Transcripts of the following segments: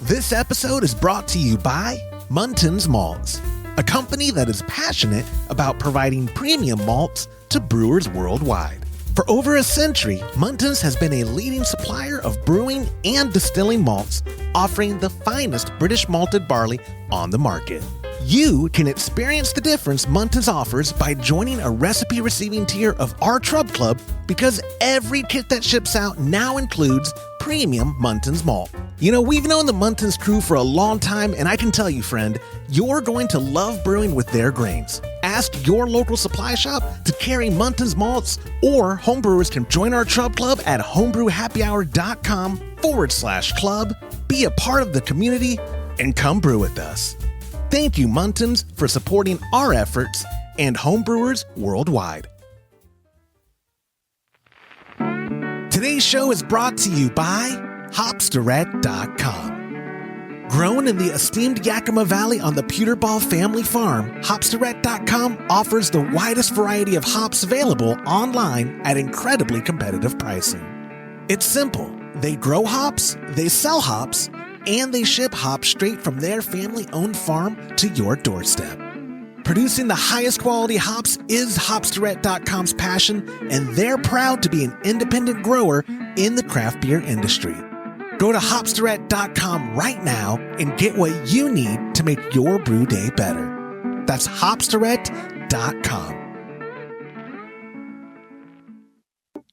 This episode is brought to you by Muntins Malts, a company that is passionate about providing premium malts to brewers worldwide. For over a century, Muntins has been a leading supplier of brewing and distilling malts, offering the finest British malted barley on the market. You can experience the difference Muntins offers by joining a recipe receiving tier of our Trub Club, because every kit that ships out now includes premium Muntins malt. You know, we've known the Muntins crew for a long time, and I can tell you, friend, you're going to love brewing with their grains. Ask your local supply shop to carry Muntins malts, or homebrewers can join our Trub Club at homebrewhappyhour.com/club, be a part of the community, and come brew with us. Thank you, Muntins, for supporting our efforts and homebrewers worldwide. Today's show is brought to you by Hopsdirect.com. Grown in the esteemed Yakima Valley on the Pewterball family farm, Hopsdirect.com offers the widest variety of hops available online at incredibly competitive pricing. It's simple. They grow hops, they sell hops, and they ship hops straight from their family-owned farm to your doorstep. Producing the highest quality hops is Hopsdirect.com's passion, and they're proud to be an independent grower in the craft beer industry. Go to Hopsdirect.com right now and get what you need to make your brew day better. That's Hopsdirect.com.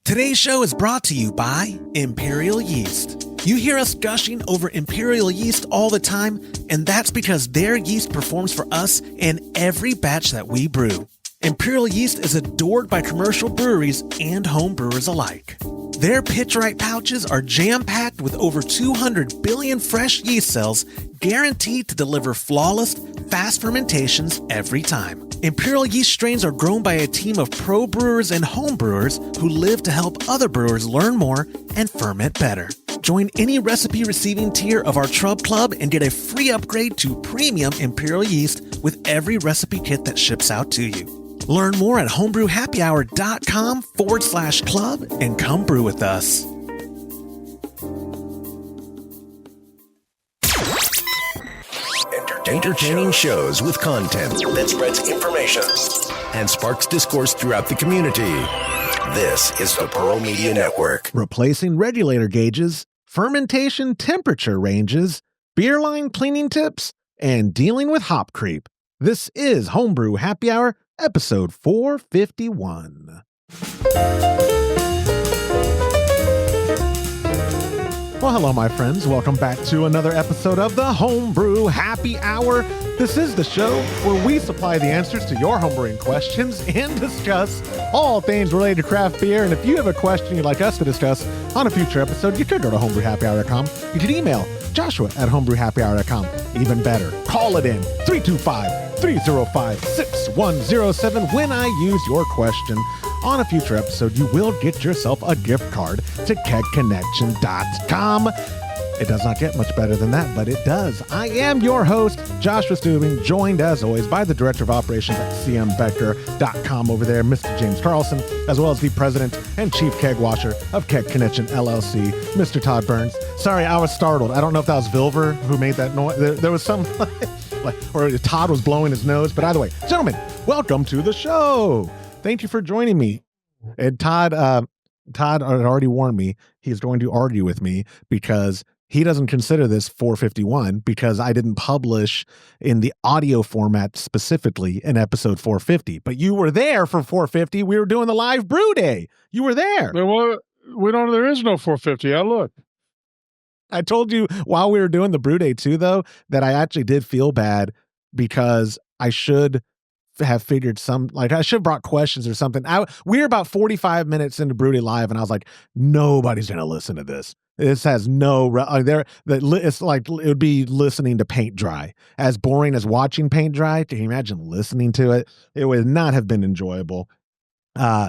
Today's show is brought to you by Imperial Yeast. You hear us gushing over Imperial Yeast all the time, and that's because their yeast performs for us in every batch that we brew. Imperial Yeast is adored by commercial breweries and home brewers alike. Their pitch-right pouches are jam-packed with over 200 billion fresh yeast cells, guaranteed to deliver flawless, fast fermentations every time. Imperial Yeast strains are grown by a team of pro brewers and home brewers who live to help other brewers learn more and ferment better. Join any recipe receiving tier of our Trub Club and get a free upgrade to premium Imperial Yeast with every recipe kit that ships out to you. Learn more at homebrewhappyhour.com/club and come brew with us. Entertaining shows with content that spreads information and sparks discourse throughout the community. This is the Pearl Media Network. Replacing regulator gauges, fermentation temperature ranges, beer line cleaning tips, and dealing with hop creep. This is Homebrew Happy Hour, episode 451. Well, hello, my friends. Welcome back to another episode of the Homebrew Happy Hour. This is the show where we supply the answers to your homebrewing questions and discuss all things related to craft beer. And if you have a question you'd like us to discuss on a future episode, you could go to homebrewhappyhour.com. You can email joshua@homebrewhappyhour.com. Even better, call it in 325-305-6107 when I use your question. On a future episode, you will get yourself a gift card to kegconnection.com. It does not get much better than that, but it does. I am your host, Joshua Stubing, joined as always by the Director of Operations at cmbecker.com over there, Mr. James Carlson, as well as the President and Chief Keg Washer of Keg Connection LLC, Mr. Todd Burns. Sorry, I was startled. I don't know if that was Vilver who made that noise. There was some, or Todd was blowing his nose. But either way, gentlemen, welcome to the show. Thank you for joining me. And Todd had already warned me he's going to argue with me because he doesn't consider this 451 because I didn't publish in the audio format specifically in episode 450. But you were there for 450. We were doing the live brew day. You were there. There is no 450. I looked. I told you while we were doing the brew day too, though, that I actually did feel bad because I should have figured I should have brought questions or something. We were about 45 minutes into Brew Day Live, and I was like, nobody's going to listen to this. This has no, it's like it would be listening to paint dry. As boring as watching paint dry, can you imagine listening to it? It would not have been enjoyable.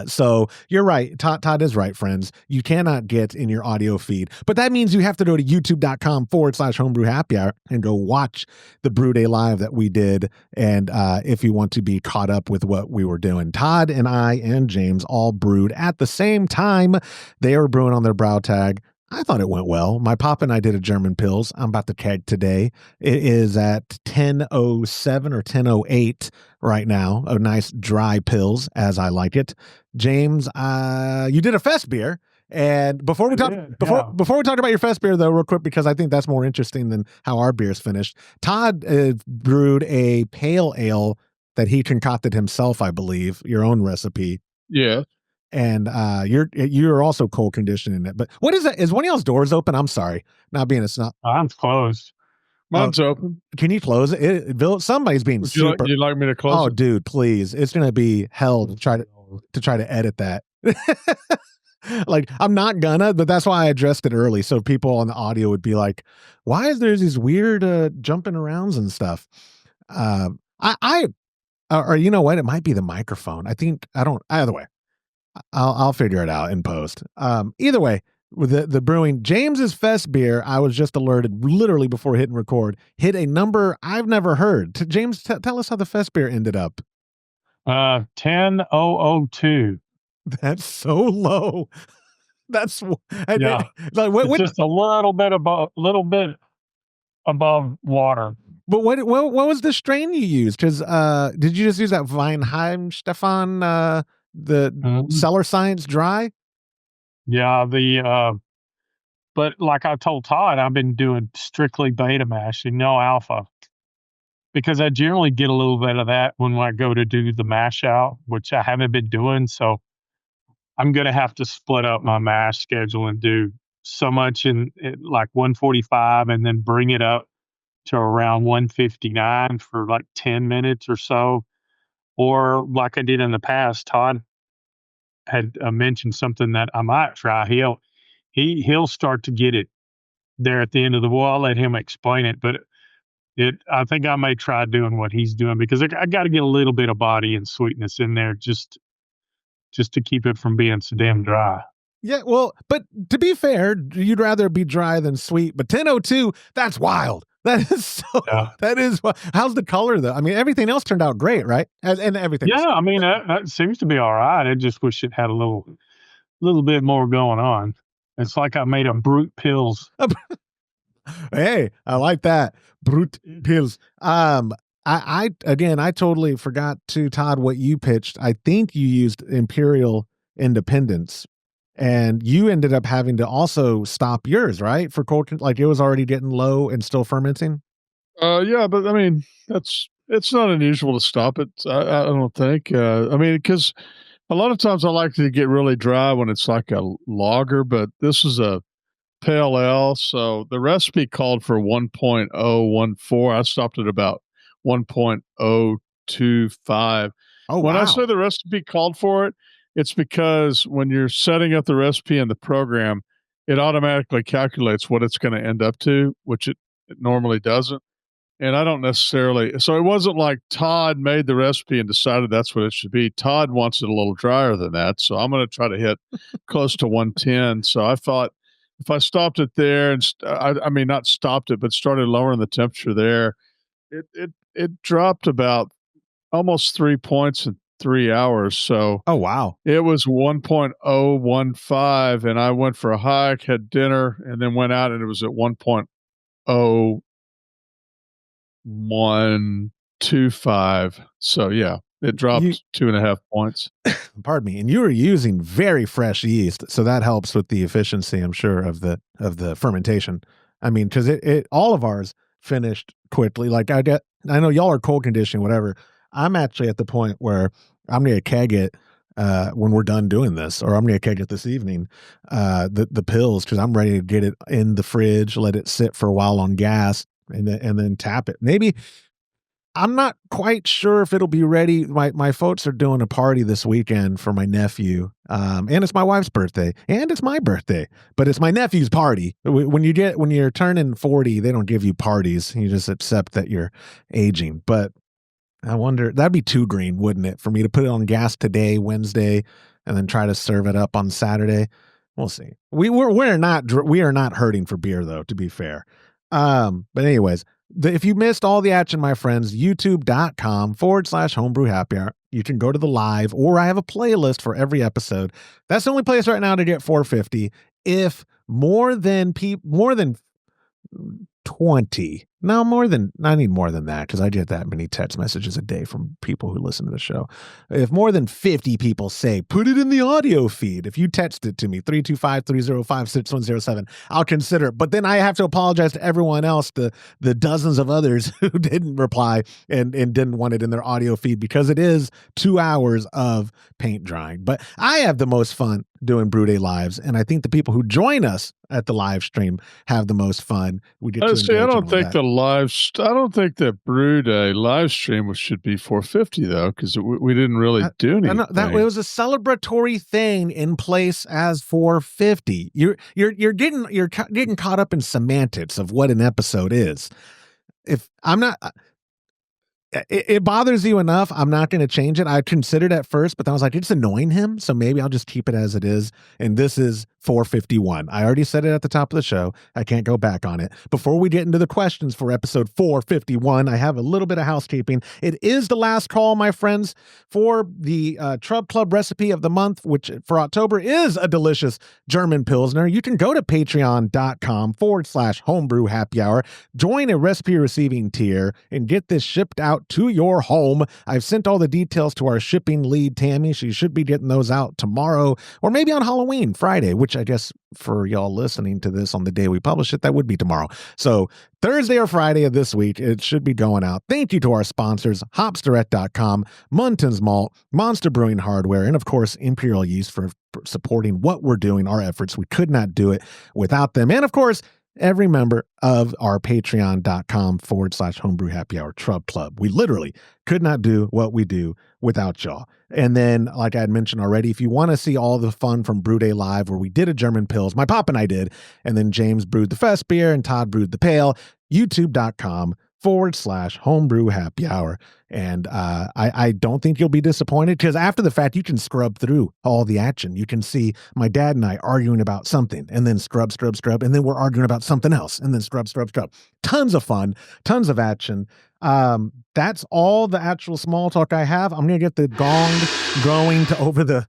So you're right. Todd is right, friends. You cannot get in your audio feed, but that means you have to go to youtube.com/homebrew happy hour and go watch the Brew Day Live that we did. And, if you want to be caught up with what we were doing, Todd and I and James all brewed at the same time. They were brewing on their brow tag. I thought it went well. My pop and I did a German Pils. I'm about to keg today. It is at 10:07 or 10:08 right now. A nice dry Pils, as I like it. James, you did a fest beer. And before we talk about your fest beer, though, real quick, because I think that's more interesting than how our beer's finished. Todd brewed a pale ale that he concocted himself, I believe, your own recipe. Yeah. And you're also cold conditioning it. But what is that? Is one of y'all's doors open? I'm sorry, not being a snob. Mine's closed. Mine's open. Can you close it? Somebody's being super. You'd like me to close it? Oh, dude, please! It's gonna be hell to try to edit that. Like, I'm not gonna, but that's why I addressed it early, so people on the audio would be like, "Why is there these weird jumping arounds and stuff?" Or you know what? It might be the microphone. Either way. I'll figure it out in post. Either way, with the brewing, James's Fest beer, I was just alerted literally before hitting record, hit a number I've never heard. James, tell us how the Fest beer ended up. 10,002. That's so low. That's yeah. It's just a little bit above water. But what was the strain you used? Because did you just use that Weinheim Stefan? The Cellar Science dry? Yeah, but like I told Todd, I've been doing strictly beta mash and no alpha, because I generally get a little bit of that when I go to do the mash out, which I haven't been doing. So I'm going to have to split up my mash schedule and do so much in like 145 and then bring it up to around 159 for like 10 minutes or so. Or like I did in the past, Todd had mentioned something that I might try. He'll start to get it there at the end of the I'll let him explain it, but I think I may try doing what he's doing, because I got to get a little bit of body and sweetness in there just to keep it from being so damn dry. Yeah, well, but to be fair, you'd rather be dry than sweet. But 10:02, that's wild. That is so. Yeah. That is. How's the color though? I mean, everything else turned out great, right? And everything. Yeah, I mean that seems to be all right. I just wish it had a little bit more going on. It's like I made a brute Pils. Hey, I like that brute Pils. I totally forgot to Todd what you pitched. I think you used Imperial Independence. And you ended up having to also stop yours, right? For cold, like it was already getting low and still fermenting. Yeah, but I mean, it's not unusual to stop it. I don't think. I mean, because a lot of times I like to get really dry when it's like a lager, but this is a pale ale, so the recipe called for 1.014. I stopped at about 1.025. Oh, when wow. I say the recipe called for it, it's because when you're setting up the recipe in the program, it automatically calculates what it's going to end up to, which it normally doesn't. And I don't necessarily, so it wasn't like Todd made the recipe and decided that's what it should be. Todd wants it a little drier than that. So I'm going to try to hit close to 110. So I thought if I stopped it there and I mean, not stopped it, but started lowering the temperature there, it dropped about almost 3 points in 3 hours. So oh wow, it was 1.015, and I went for a hike, had dinner, and then went out, and it was at 1.0125. So yeah, it dropped 2.5 points. Pardon me. And you were using very fresh yeast, so that helps with the efficiency, I'm sure, of the fermentation. I mean, because it all of ours finished quickly. Like I know y'all are cold conditioning, whatever. I'm actually at the point where I'm going to keg it when we're done doing this, or I'm going to keg it this evening, the Pils, because I'm ready to get it in the fridge, let it sit for a while on gas, and then tap it. Maybe I'm not quite sure if it'll be ready. My folks are doing a party this weekend for my nephew, and it's my wife's birthday, and it's my birthday, but it's my nephew's party. When you're turning 40, they don't give you parties. You just accept that you're aging. But I wonder, that'd be too green, wouldn't it, for me to put it on gas today, Wednesday, and then try to serve it up on Saturday? We'll see. We are not hurting for beer, though, to be fair. But anyways, if you missed all the action, my friends, youtube.com/homebrew happy hour. You can go to the live, or I have a playlist for every episode. That's the only place right now to get 450. If more than 20. No, I need more than that because I get that many text messages a day from people who listen to the show. If more than 50 people say, put it in the audio feed, if you text it to me, 325-305-6107, I'll consider it. But then I have to apologize to everyone else, the dozens of others who didn't reply and didn't want it in their audio feed because it is 2 hours of paint drying. But I have the most fun doing Brew Day lives, and I think the people who join us at the live stream have the most fun. We get to See, I don't think that. I don't think the Brew Day live stream should be 450 though, because we didn't really do anything. It was a celebratory thing in place as 450. You're getting caught up in semantics of what an episode is. If I'm not. It bothers you enough. I'm not going to change it. I considered at first, but then I was like, it's annoying him. So maybe I'll just keep it as it is. And this is 451. I already said it at the top of the show. I can't go back on it. Before we get into the questions for episode 451, I have a little bit of housekeeping. It is the last call, my friends, for the Trub Club recipe of the month, which for October is a delicious German Pilsner. You can go to patreon.com/homebrew happy hour, join a recipe receiving tier, and get this shipped out to your home. I've sent all the details to our shipping lead, Tammy. She should be getting those out tomorrow or maybe on Halloween, Friday, which I guess for y'all listening to this on the day we publish it, that would be tomorrow. So Thursday or Friday of this week, it should be going out. Thank you to our sponsors, hopsdirect.com, Munton's Malt, Monster Brewing Hardware, and of course, Imperial Yeast for supporting what we're doing, our efforts. We could not do it without them. And of course, every member of our patreon.com/homebrew happy hour Trub Club. We literally could not do what we do without y'all. And then, like I had mentioned already, if you want to see all the fun from Brew Day Live, where we did a German Pils, my pop and I did, and then James brewed the Fest beer and Todd brewed the Pale, youtube.com/homebrew happy hour. And I don't think you'll be disappointed because after the fact, you can scrub through all the action. You can see my dad and I arguing about something and then scrub. And then we're arguing about something else and then scrub. Tons of fun, tons of action. That's all the actual small talk I have. I'm going to get the gong going to over the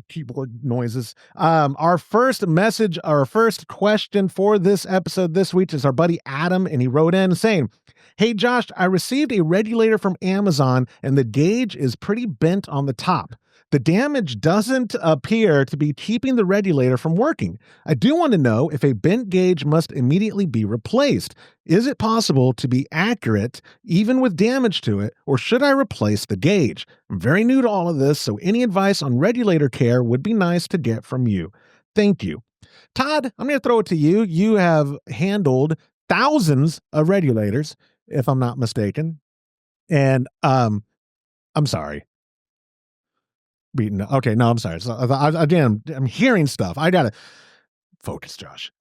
keyboard noises. Our first message, our first question for this episode this week is our buddy Adam, and he wrote in saying, "Hey Josh, I received a regulator from Amazon and the gauge is pretty bent on the top. The damage doesn't appear to be keeping the regulator from working. I do want to know if a bent gauge must immediately be replaced. Is it possible to be accurate even with damage to it, or should I replace the gauge? I'm very new to all of this, so any advice on regulator care would be nice to get from you. Thank you." Todd, I'm going to throw it to you. You have handled thousands of regulators, if I'm not mistaken. And I'm sorry. Okay, no, I'm sorry. So, again, I'm hearing stuff. I gotta focus, Josh.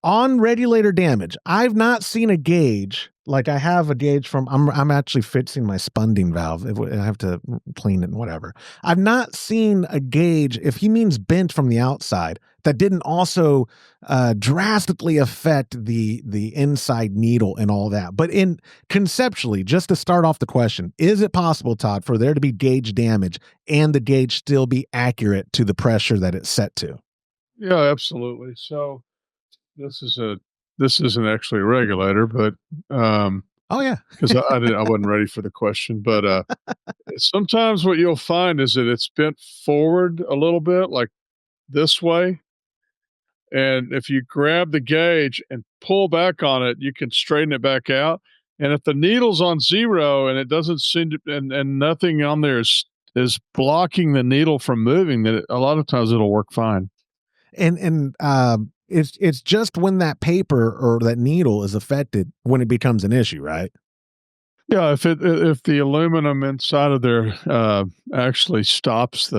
On regulator damage, I've not seen a gauge like I have a gauge from. I'm actually fixing my spunding valve. I have to clean it and whatever. I've not seen a gauge, if he means bent from the outside, that didn't also drastically affect the inside needle and all that. But conceptually, just to start off the question, is it possible, Todd, for there to be gauge damage and the gauge still be accurate to the pressure that it's set to? Yeah, absolutely. So this isn't actually a regulator, but oh yeah, because I wasn't ready for the question. But sometimes what you'll find is that it's bent forward a little bit, like this way. And if you grab the gauge and pull back on it, you can straighten it back out. And if the needle's on 0 and it doesn't seem to, and nothing on there is blocking the needle from moving, then a lot of times it'll work fine. And it's just when that paper or that needle is affected when it becomes an issue, right? Yeah, if the aluminum inside of there actually stops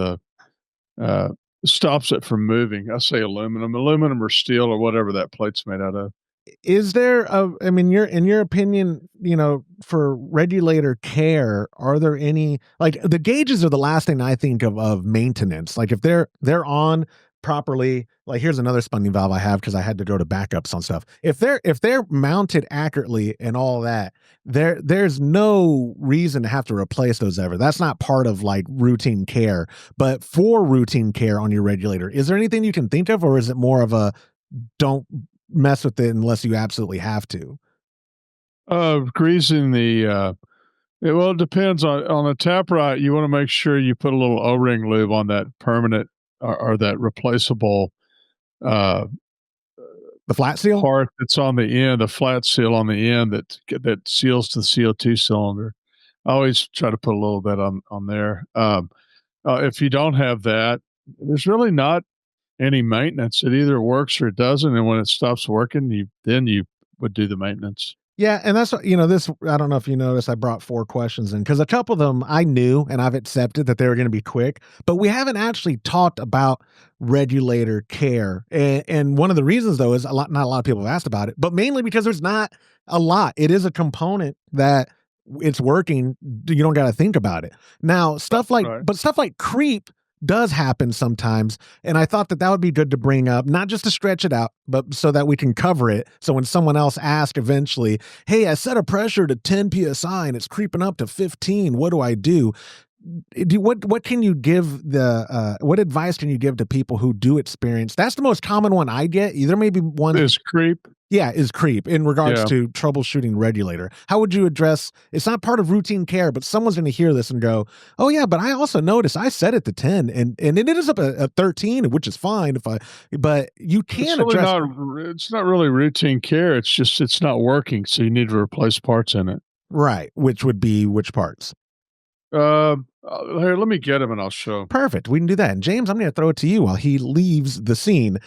it from moving. I say aluminum or steel or whatever that plate's made out of. Is there in your opinion, for regulator care, are there any, like, the gauges are the last thing I think of maintenance. Like if they're on properly, like here's another spunding valve I have because I had to go to backups on stuff. If they're mounted accurately and all that, there's no reason to have to replace those ever. That's not part of like routine care. But for routine care on your regulator, is there anything you can think of, or is it more of a don't mess with it unless you absolutely have to? Greasing the it depends on the tap right. You want to make sure you put a little O-ring lube on that permanent or that replaceable uh, The flat seal? part that's on the end, the flat seal on the end that seals to the CO2 cylinder. I always try to put a little bit on there. If you don't have that, there's really not any maintenance. It either works or it doesn't, and when it stops working, you would do the maintenance. Yeah, and that's this. I don't know if you noticed. I brought 4 questions in because a couple of them I knew and I've accepted that they were going to be quick, but we haven't actually talked about regulator care. And one of the reasons though is not a lot of people have asked about it, but mainly because there's not a lot. It is a component that it's working. You don't got to think about it now. Stuff like creep does happen sometimes. And I thought that would be good to bring up, not just to stretch it out, but so that we can cover it. So when someone else asks eventually, hey, I set a pressure to 10 PSI and it's creeping up to 15. What do I do? What can you give what advice can you give to people who do experience? That's the most common one I get. There may be one is creep. Yeah, is creep in regards to troubleshooting regulator. How would you address? It's not part of routine care, but someone's going to hear this and go, "Oh yeah, but I also noticed I set it to 10, and it is up at 13, which is fine but you can address. It's not really routine care. It's just it's not working, so you need to replace parts in it. Right, which would be which parts? Here, let me get them and I'll show. Perfect. We can do that. And James, I'm going to throw it to you while he leaves the scene.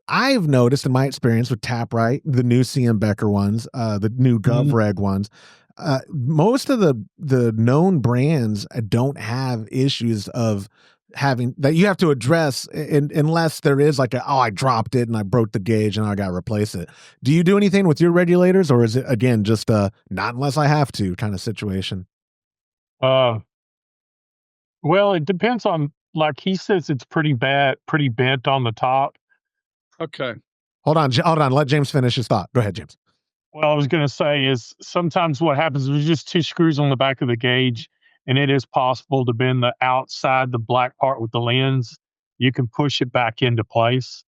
I've noticed in my experience with Taprite, the new CM Becker ones, the new GovReg ones, most of the known brands don't have issues of having that you have to address unless there is like I dropped it and I broke the gauge and I got to replace it. Do you do anything with your regulators, or is it again just a not unless I have to kind of situation? Well, it depends on, like he says, it's pretty bent on the top. Okay. Hold on. Let James finish his thought. Go ahead, James. Well, I was going to say is sometimes what happens is there's just 2 screws on the back of the gauge, and it is possible to bend the outside, the black part with the lens. You can push it back into place.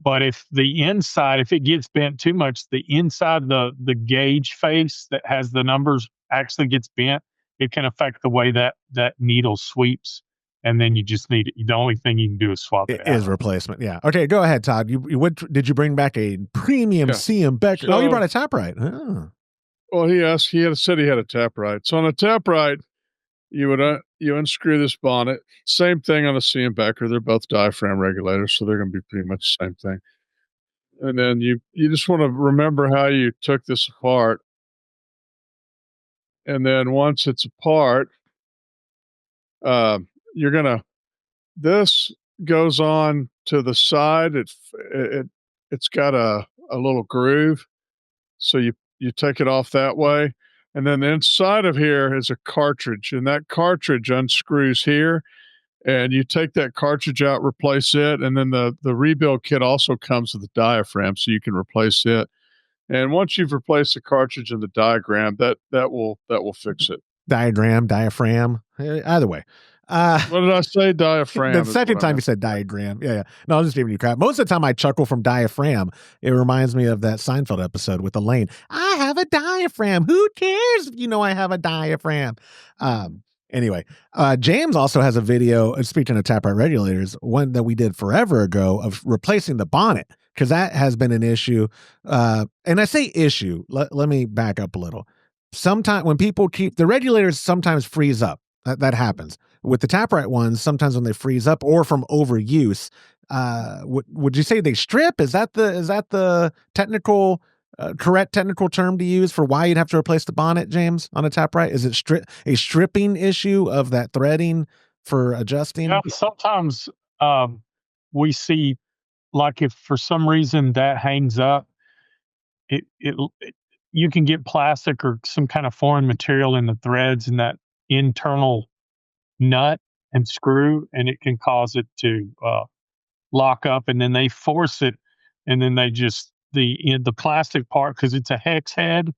But if it gets bent too much, the inside, the gauge face that has the numbers actually gets bent, it can affect the way that needle sweeps. And then you just need the only thing you can do is swap it out. Is replacement. Yeah. Okay. Go ahead, Todd. Did you bring back a premium CM Becker? You brought a Taprite. Oh. Well, he said he had a Taprite. So on a Taprite, you unscrew this bonnet. Same thing on a CM Becker. They're both diaphragm regulators, so they're going to be pretty much the same thing. And then you just want to remember how you took this apart. And then once it's apart, this goes on to the side. It's got a little groove. So you take it off that way. And then the inside of here is a cartridge, and that cartridge unscrews here, and you take that cartridge out, replace it. And then the rebuild kit also comes with a diaphragm, so you can replace it. And once you've replaced the cartridge and the diaphragm, that will fix it. Diaphragm, either way. What did I say? Diaphragm. The second time you said diagram. Yeah. No, I was just giving you crap. Most of the time I chuckle from diaphragm. It reminds me of that Seinfeld episode with Elaine. I have a diaphragm. Who cares if you know I have a diaphragm? Anyway, James also has a video, speaking of Taprite regulators, one that we did forever ago of replacing the bonnet, because that has been an issue. And I say issue, let me back up a little. Sometimes when people the regulators sometimes freeze up. That happens. With the Taprite ones, sometimes when they freeze up or from overuse, would you say they strip? Is that the technical correct technical term to use for why you'd have to replace the bonnet, James, on a Taprite? Is it a stripping issue of that threading for adjusting? Yeah, sometimes we see, like, if for some reason that hangs up, you can get plastic or some kind of foreign material in the threads in that internal nut and screw, and it can cause it to lock up, and then they force it, and then they just the plastic part, because it's a hex head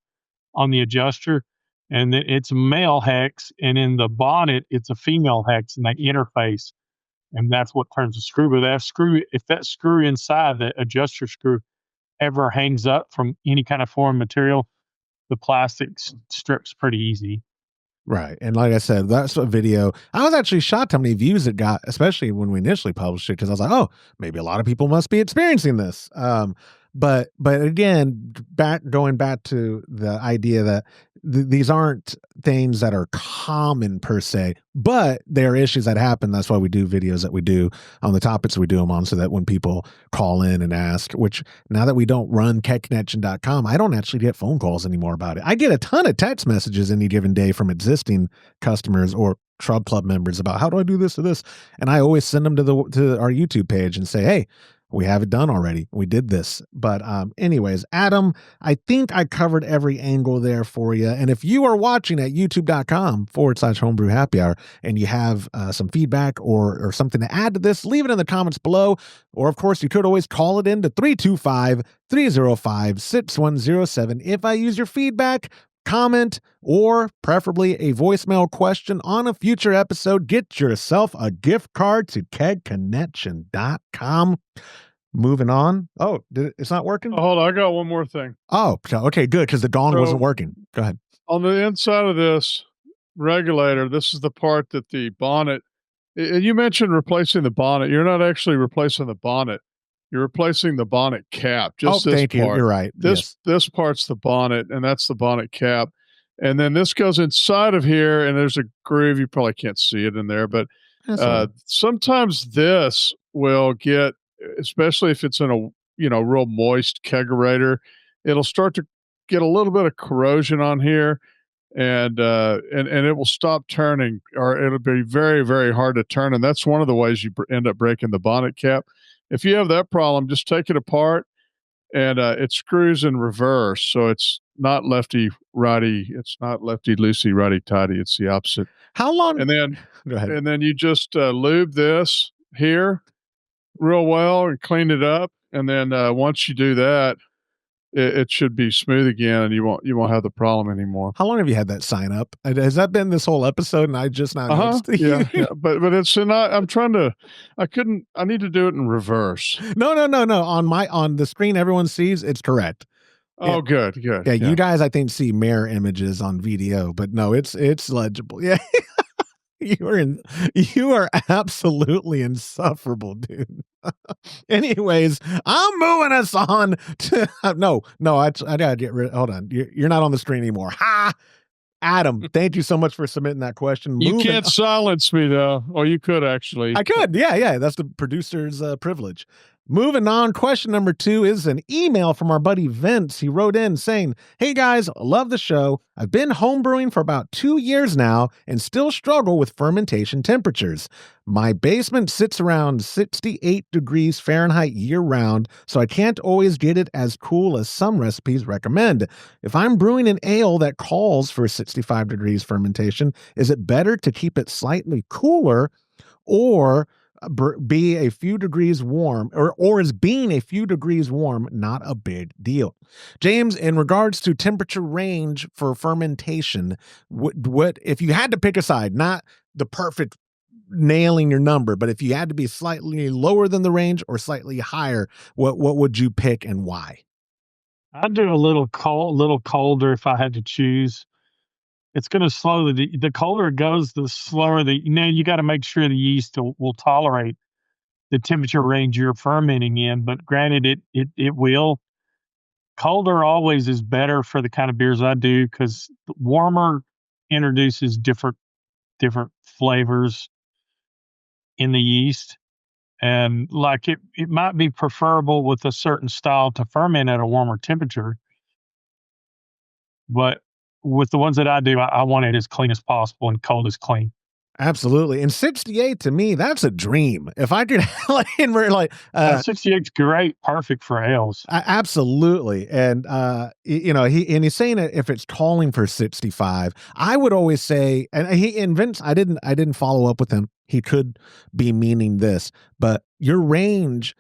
on the adjuster, and it's a male hex, and in the bonnet it's a female hex, and they interface. and that's what turns the screw. But if that screw inside, the adjuster screw, ever hangs up from any kind of foreign material, the plastic strips pretty easy. Right. And like I said, that's a video. I was actually shocked how many views it got, especially when we initially published it, because I was like, oh, maybe a lot of people must be experiencing this. But again, going back to the idea that these aren't things that are common per se, but they're issues that happen. That's why we do videos that we do on the topics we do them on, so that when people call in and ask, which now that we don't run kegconnection.com, I don't actually get phone calls anymore about it. I get a ton of text messages any given day from existing customers or Shrub Club members about how do I do this or this, and I always send them to our YouTube page and say, hey, we have it done already. We did this. But anyways, Adam, I think I covered every angle there for you. And if you are watching at youtube.com/homebrew happy hour and you have some feedback or something to add to this, leave it in the comments below. Or, of course, you could always call it in to 325-305-6107. If I use your feedback, comment, or preferably a voicemail question on a future episode, get yourself a gift card to kegconnection.com. Moving on. Oh, it's not working? Oh, hold on. I got one more thing. Oh, okay, good, because the gong wasn't working. Go ahead. On the inside of this regulator, this is the part that the bonnet, and you mentioned replacing the bonnet. You're not actually replacing the bonnet. You're replacing the bonnet cap. Just this thank part. You. You're right. This part's the bonnet, and that's the bonnet cap. And then this goes inside of here, and there's a groove. You probably can't see it in there, but sometimes this will get, especially if it's in a real moist kegerator, it'll start to get a little bit of corrosion on here, and it will stop turning, or it'll be very, very hard to turn. And that's one of the ways you end up breaking the bonnet cap. If you have that problem, just take it apart, and it screws in reverse. So it's not lefty righty. It's not lefty loosey righty tighty. It's the opposite. How long? And then go ahead. And then you just lube this here real well and clean it up. And then once you do that, it should be smooth again, and you won't have the problem anymore. How long have you had that sign up? Has that been this whole episode? And I just not noticed? Yeah. But it's not. I'm trying to. I need to do it in reverse. No. On the screen, everyone sees it's correct. Oh, good. Yeah, you guys, I think, see mirror images on video, but no, it's legible. Yeah. You are absolutely insufferable, dude. Anyways, I'm moving us on to no, I gotta get rid. Hold on, you're not on the screen anymore. Ha, Adam, thank you so much for submitting that question. You can't silence me though. Or you could actually. I could. Yeah. That's the producer's privilege. Moving on, question number 2 is an email from our buddy Vince. He wrote in saying, hey guys, love the show. I've been homebrewing for about 2 years now and still struggle with fermentation temperatures. My basement sits around 68 degrees Fahrenheit year round, so I can't always get it as cool as some recipes recommend. If I'm brewing an ale that calls for 65 degrees fermentation, is it better to keep it slightly cooler, or be a few degrees warm, or is being a few degrees warm not a big deal? James, in regards to temperature range for fermentation, what if you had to pick a side, not the perfect nailing your number, but if you had to be slightly lower than the range or slightly higher, what would you pick and why? I'd do a little colder if I had to choose. It's going to slow the colder it goes, the slower you got to make sure the yeast will tolerate the temperature range you're fermenting in. But granted, it will. Colder always is better for the kind of beers I do, because warmer introduces different flavors in the yeast. And like it might be preferable with a certain style to ferment at a warmer temperature, but with the ones that I do, I want it as clean as possible and cold as clean. Absolutely. And 68 to me, that's a dream. If I could, 68's great, perfect for ales. Absolutely. And he's saying that if it's calling for 65, I would always say, and Vince, I didn't follow up with him. He could be meaning this, but your range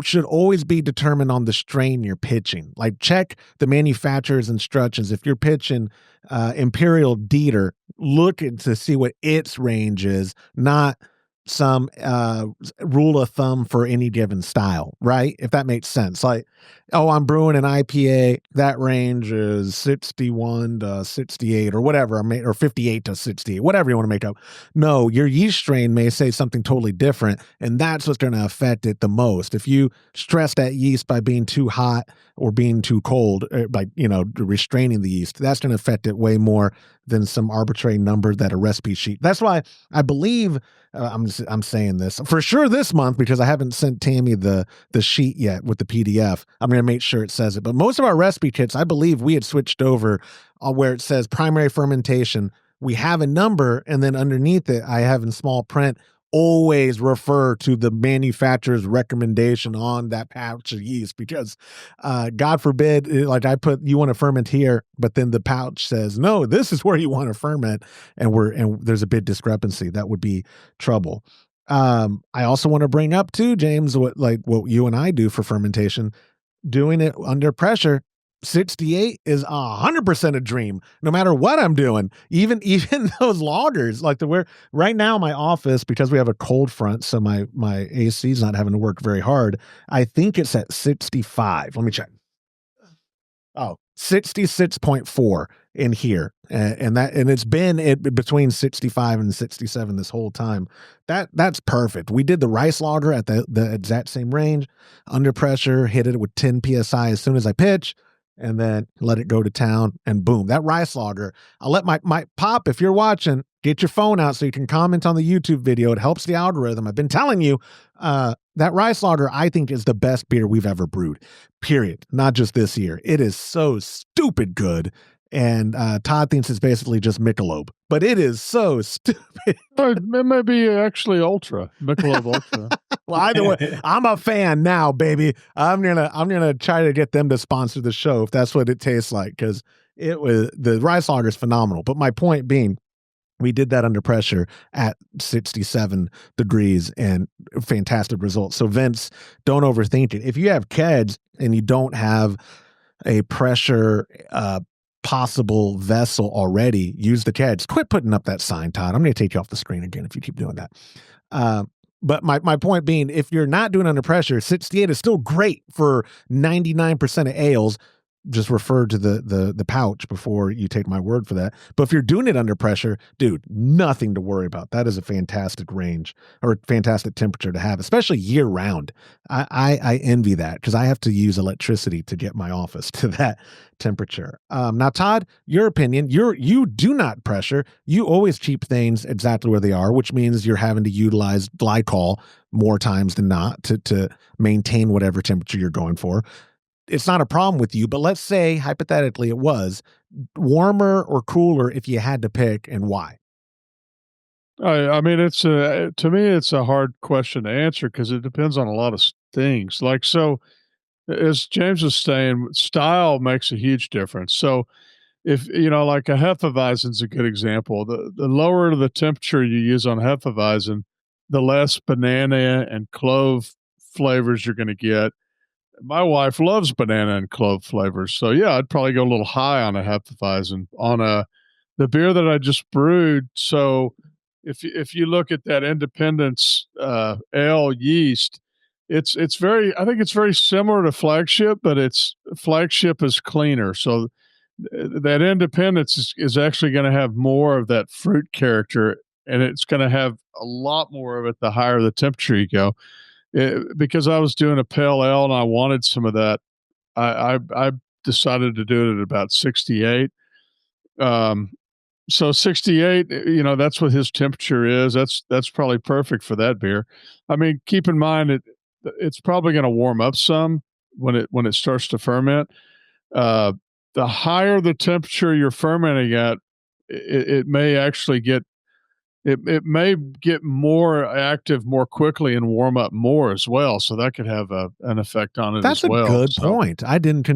should always be determined on the strain you're pitching. Like, check the manufacturer's instructions. If you're pitching Imperial Dieter, look to see what its range is, not some rule of thumb for any given style, right? If that makes sense. Like, oh, I'm brewing an IPA. That range is 61 to 68 or whatever, or 58 to 68, whatever you want to make up. No, your yeast strain may say something totally different, and that's what's going to affect it the most. If you stress that yeast by being too hot or being too cold, by restraining the yeast, that's going to affect it way more than some arbitrary number that a recipe sheet. That's why I believe I'm saying this for sure this month, because I haven't sent Tammy the sheet yet with the PDF. I'm going to make sure it says it. But most of our recipe kits, I believe we had switched over where it says primary fermentation. We have a number, and then underneath it, I have in small print, always refer to the manufacturer's recommendation on that pouch of yeast, because God forbid, like I put, you want to ferment here, but then the pouch says, no, this is where you want to ferment. And there's a big discrepancy. That would be trouble. I also want to bring up too, James, what you and I do for fermentation, doing it under pressure. 68 is 100% a dream, no matter what I'm doing. Even those loggers, like right now in my office, because we have a cold front, so my AC is not having to work very hard. I think it's at 65. Let me check. Oh, 66.4 in here. And it's been between 65 and 67 this whole time. That's perfect. We did the rice lager at the exact same range, under pressure, hit it with 10 PSI as soon as I pitch, and then let it go to town, and boom, that rice lager. I'll let my Pop, if you're watching, get your phone out so you can comment on the YouTube video. It helps the algorithm. I've been telling you, that rice lager, I think, is the best beer we've ever brewed, period. Not just this year. It is so stupid good. And Todd thinks it's basically just Michelob, but it is so stupid. It may be actually Ultra, Michelob Ultra. Well, either way, I'm a fan now, baby. I'm gonna try to get them to sponsor the show if that's what it tastes like, because the rice lager is phenomenal. But my point being, we did that under pressure at 67 degrees and fantastic results. So Vince, don't overthink it. If you have kegs and you don't have a pressure possible vessel already, use the kegs. Quit putting up that sign, Todd. I'm going to take you off the screen again if you keep doing that. But my point being, if you're not doing under pressure, 68 is still great for 99% of ales. Just refer to the pouch before you take my word for that. But if you're doing it under pressure, dude, nothing to worry about. That is a fantastic range, or fantastic temperature to have, especially year round. I envy that, because I have to use electricity to get my office to that temperature. Now, Todd, your opinion, you do not pressure. You always keep things exactly where they are, which means you're having to utilize glycol more times than not to maintain whatever temperature you're going for. It's not a problem with you, but let's say hypothetically it was warmer or cooler if you had to pick, and why? I mean, to me, it's a hard question to answer, because it depends on a lot of things. Like, so as James was saying, style makes a huge difference. So if, like a Hefeweizen is a good example. The lower the temperature you use on Hefeweizen, the less banana and clove flavors you're going to get. My wife loves banana and clove flavors. So yeah, I'd probably go a little high on a Hefeweizen on the beer that I just brewed. So if you look at that Independence ale yeast, I think it's very similar to Flagship, but Flagship is cleaner. So that Independence is actually going to have more of that fruit character, and it's going to have a lot more of it the higher the temperature you go. Because I was doing a pale ale and I wanted some of that, I decided to do it at about 68. So 68, that's what his temperature is. That's probably perfect for that beer. I mean, keep in mind it's probably going to warm up some when it starts to ferment. The higher the temperature you're fermenting at, it may actually get it may get more active more quickly and warm up more as well. So that could have an effect on it as well. That's a good point.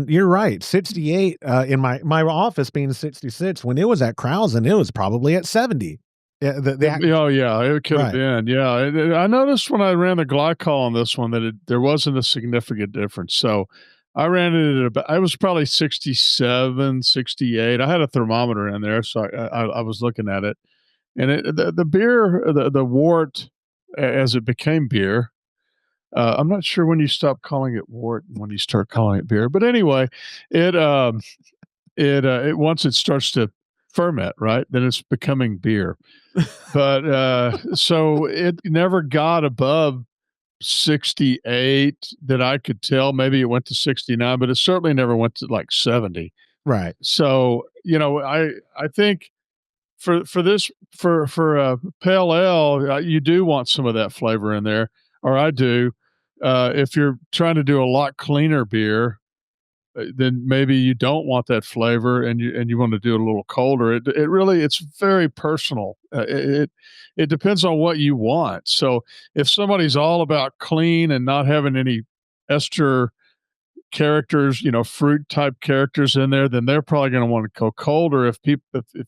You're right. 68 in my office being 66, when it was at Krausen, it was probably at 70. Yeah, it could have been. Yeah, I noticed when I ran the glycol on this one that there wasn't a significant difference. So I ran it at about, I was probably 67, 68. I had a thermometer in there, so I was looking at it. And the beer, the wort as it became beer. I'm not sure when you stop calling it wort and when you start calling it beer, but anyway, it once it starts to ferment, right, then it's becoming beer. But so it never got above 68 that I could tell. Maybe it went to 69, but it certainly never went to like 70. Right. So, I think for this for a pale ale, you do want some of that flavor in there, or I do. If you're trying to do a lot cleaner beer, then maybe you don't want that flavor, and you want to do it a little colder. It really, it's very personal. It depends on what you want. So if somebody's all about clean and not having any ester characters, fruit type characters in there, then they're probably going to want to go colder. If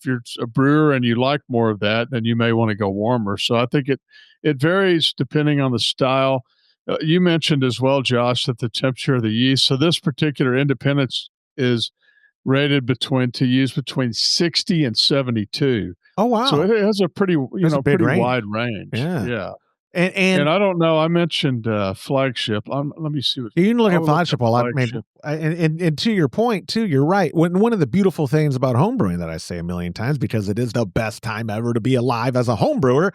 you're a brewer and you like more of that, then you may want to go warmer. So I think it varies depending on the style. You mentioned as well, Josh, that the temperature of the yeast. So this particular Independence is rated to use between 60 and 72. Oh, wow. So it has a pretty range. wide range. Yeah. And I don't know. I mentioned Flagship. Let me see what you can look at Flagship. Flagship. And to your point too, you're right. One of the beautiful things about homebrewing that I say a million times, because it is the best time ever to be alive as a homebrewer,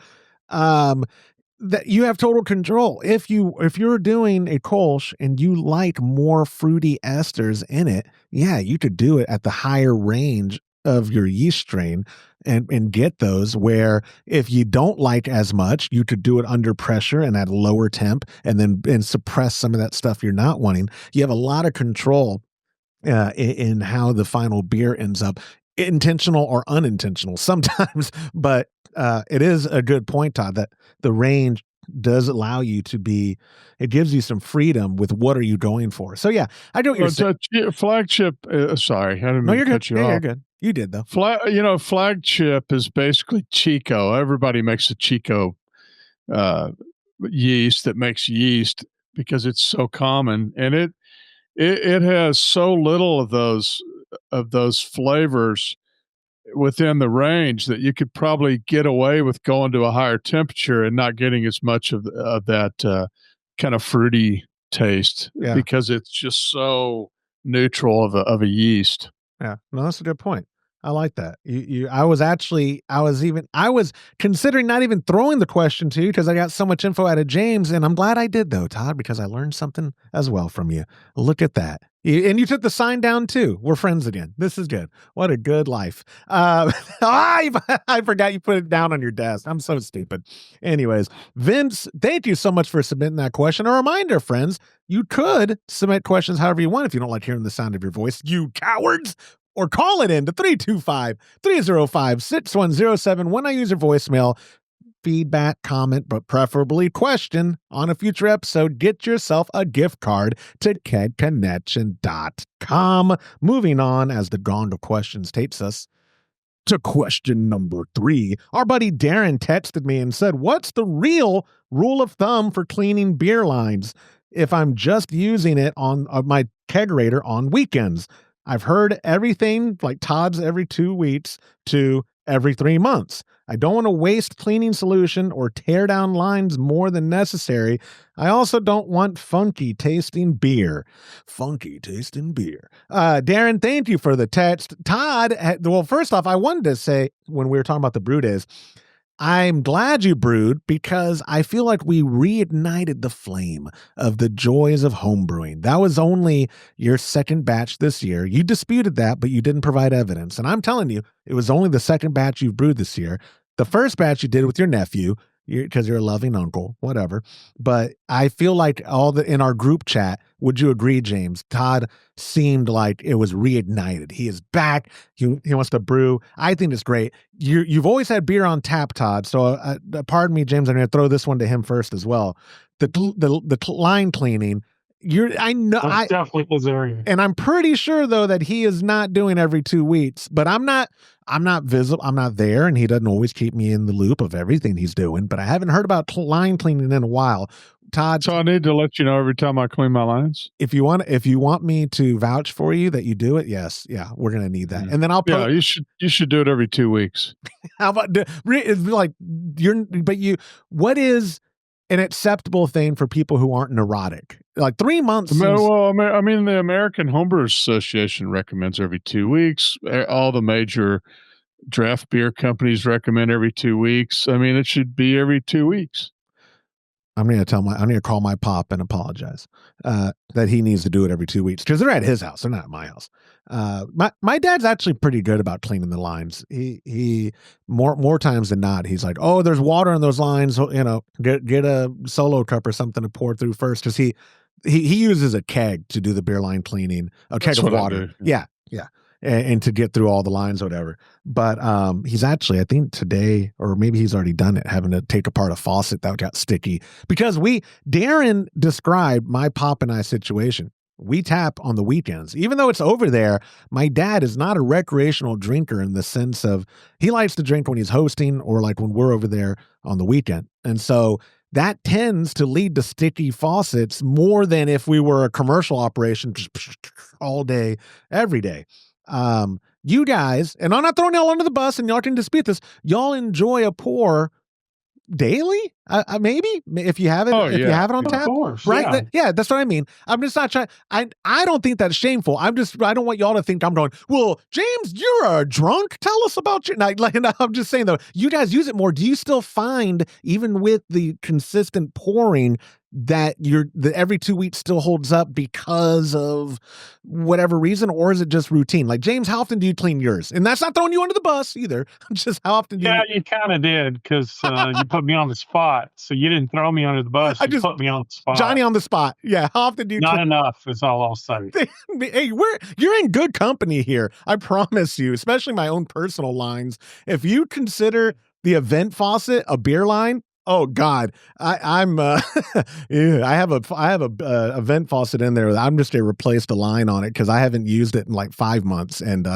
that you have total control. If you're doing a Kolsch and you like more fruity esters in it, yeah, you could do it at the higher range of your yeast strain and get those, where if you don't like as much, you could do it under pressure and at a lower temp and suppress some of that stuff you're not wanting. You have a lot of control in how the final beer ends up, intentional or unintentional sometimes. But it is a good point, Todd, that the range does allow you it gives you some freedom with what are you going for. So yeah, I know what you're saying. Flagship, sorry, I didn't mean to cut you off. You're good. You did though. Flagship is basically Chico. Everybody makes a Chico yeast that makes yeast because it's so common, and it has so little of those flavors within the range that you could probably get away with going to a higher temperature and not getting as much of that kind of fruity taste, because it's just so neutral of a yeast. Yeah, no, that's a good point. I like that. I was considering not even throwing the question to you because I got so much info out of James, and I'm glad I did though, Todd, because I learned something as well from you. Look at that. And you took the sign down too. We're friends again. This is good. What a good life. I forgot you put it down on your desk. I'm so stupid. Anyways, Vince, thank you so much for submitting that question. A reminder, friends, you could submit questions however you want if you don't like hearing the sound of your voice, you cowards. Or call it in to 325-305-6107 when I use your voicemail. Feedback, comment, but preferably question on a future episode. Get yourself a gift card to kegconnection.com. Moving on, as the Gong of Questions takes us to question number 3. Our buddy Darren texted me and said, what's the real rule of thumb for cleaning beer lines if I'm just using it on my kegerator on weekends? I've heard everything like Todd's every 2 weeks to every 3 months. I don't want to waste cleaning solution or tear down lines more than necessary. I also don't want funky tasting beer. Darren, thank you for the text. Todd, well, first off, I wanted to say when we were talking about the brew days, I'm glad you brewed because I feel like we reignited the flame of the joys of homebrewing. That was only your second batch this year. You disputed that, but you didn't provide evidence. And I'm telling you, it was only the second batch you've brewed this year. The first batch you did with your nephew, because you're a loving uncle, whatever. But I feel like in our group chat, would you agree, James? Todd seemed like it was reignited. He is back. He wants to brew. I think it's great. You've always had beer on tap, Todd. So pardon me, James. I'm going to throw this one to him first as well. The line cleaning. I definitely was area. And I'm pretty sure though that he is not doing every 2 weeks, but I'm not visible. I'm not there, and he doesn't always keep me in the loop of everything he's doing, but I haven't heard about line cleaning in a while. Todd, so I need to let you know every time I clean my lines. If you want me to vouch for you that you do it, yes, yeah, we're gonna need that, and then I'll. You should do it every 2 weeks. How about what is an acceptable thing for people who aren't neurotic. Like 3 months. Well, I mean, the American Homebrewers Association recommends every 2 weeks. All the major draft beer companies recommend every 2 weeks. I mean, it should be every 2 weeks. I'm going to call my pop and apologize that he needs to do it every 2 weeks because they're at his house. They're not at my house. My dad's actually pretty good about cleaning the lines. He more times than not, he's like, oh, there's water in those lines. You know, get a solo cup or something to pour through first. Cause he uses a keg to do the beer line cleaning, a keg of water. Yeah. And to get through all the lines or whatever. But he's actually, I think today, or maybe he's already done it, having to take apart a faucet that got sticky. Because Darren described my pop and I situation. We tap on the weekends. Even though it's over there, my dad is not a recreational drinker in the sense of he likes to drink when he's hosting or like when we're over there on the weekend. And so that tends to lead to sticky faucets more than if we were a commercial operation all day, every day. You guys, and I'm not throwing y'all under the bus and y'all can dispute this, y'all enjoy a pour daily, maybe if you have it, you have it on tap, course, right? Yeah, that's what I mean. I'm just not trying. I don't think that's shameful. I don't want y'all to think I'm going, well, James, you're a drunk. Tell us about your night. Like, I'm just saying though, you guys use it more. Do you still find, even with the consistent pouring, that every 2 weeks still holds up because of whatever reason, or is it just routine? Like, James, how often do you clean yours? And that's not throwing you under the bus either. Just how often do you? Yeah, you kind of did because you put me on the spot. So you didn't throw me under the bus. You put me on the spot. Johnny on the spot. Yeah. How often do you? Not enough is all I'll say. Hey, you're in good company here. I promise you, especially my own personal lines. If you consider the event faucet a beer line, oh God, I'm yeah, I have a vent faucet in there. I'm just gonna replace the line on it because I haven't used it in like 5 months, and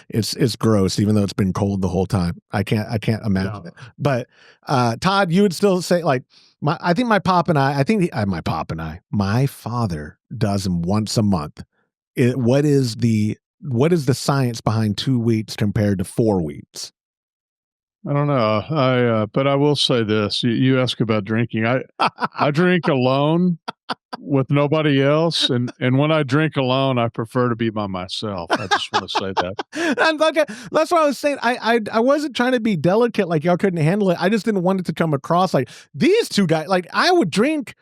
it's gross, even though it's been cold the whole time. I can't imagine it. But Todd, you would still say like my father does them once a month. What is the science behind 2 weeks compared to 4 weeks? I don't know. But I will say this: you ask about drinking. I drink alone with nobody else, and when I drink alone, I prefer to be by myself. I just want to say that. That's what I was saying. I wasn't trying to be delicate, like y'all couldn't handle it. I just didn't want it to come across like these two guys. Like I would drink.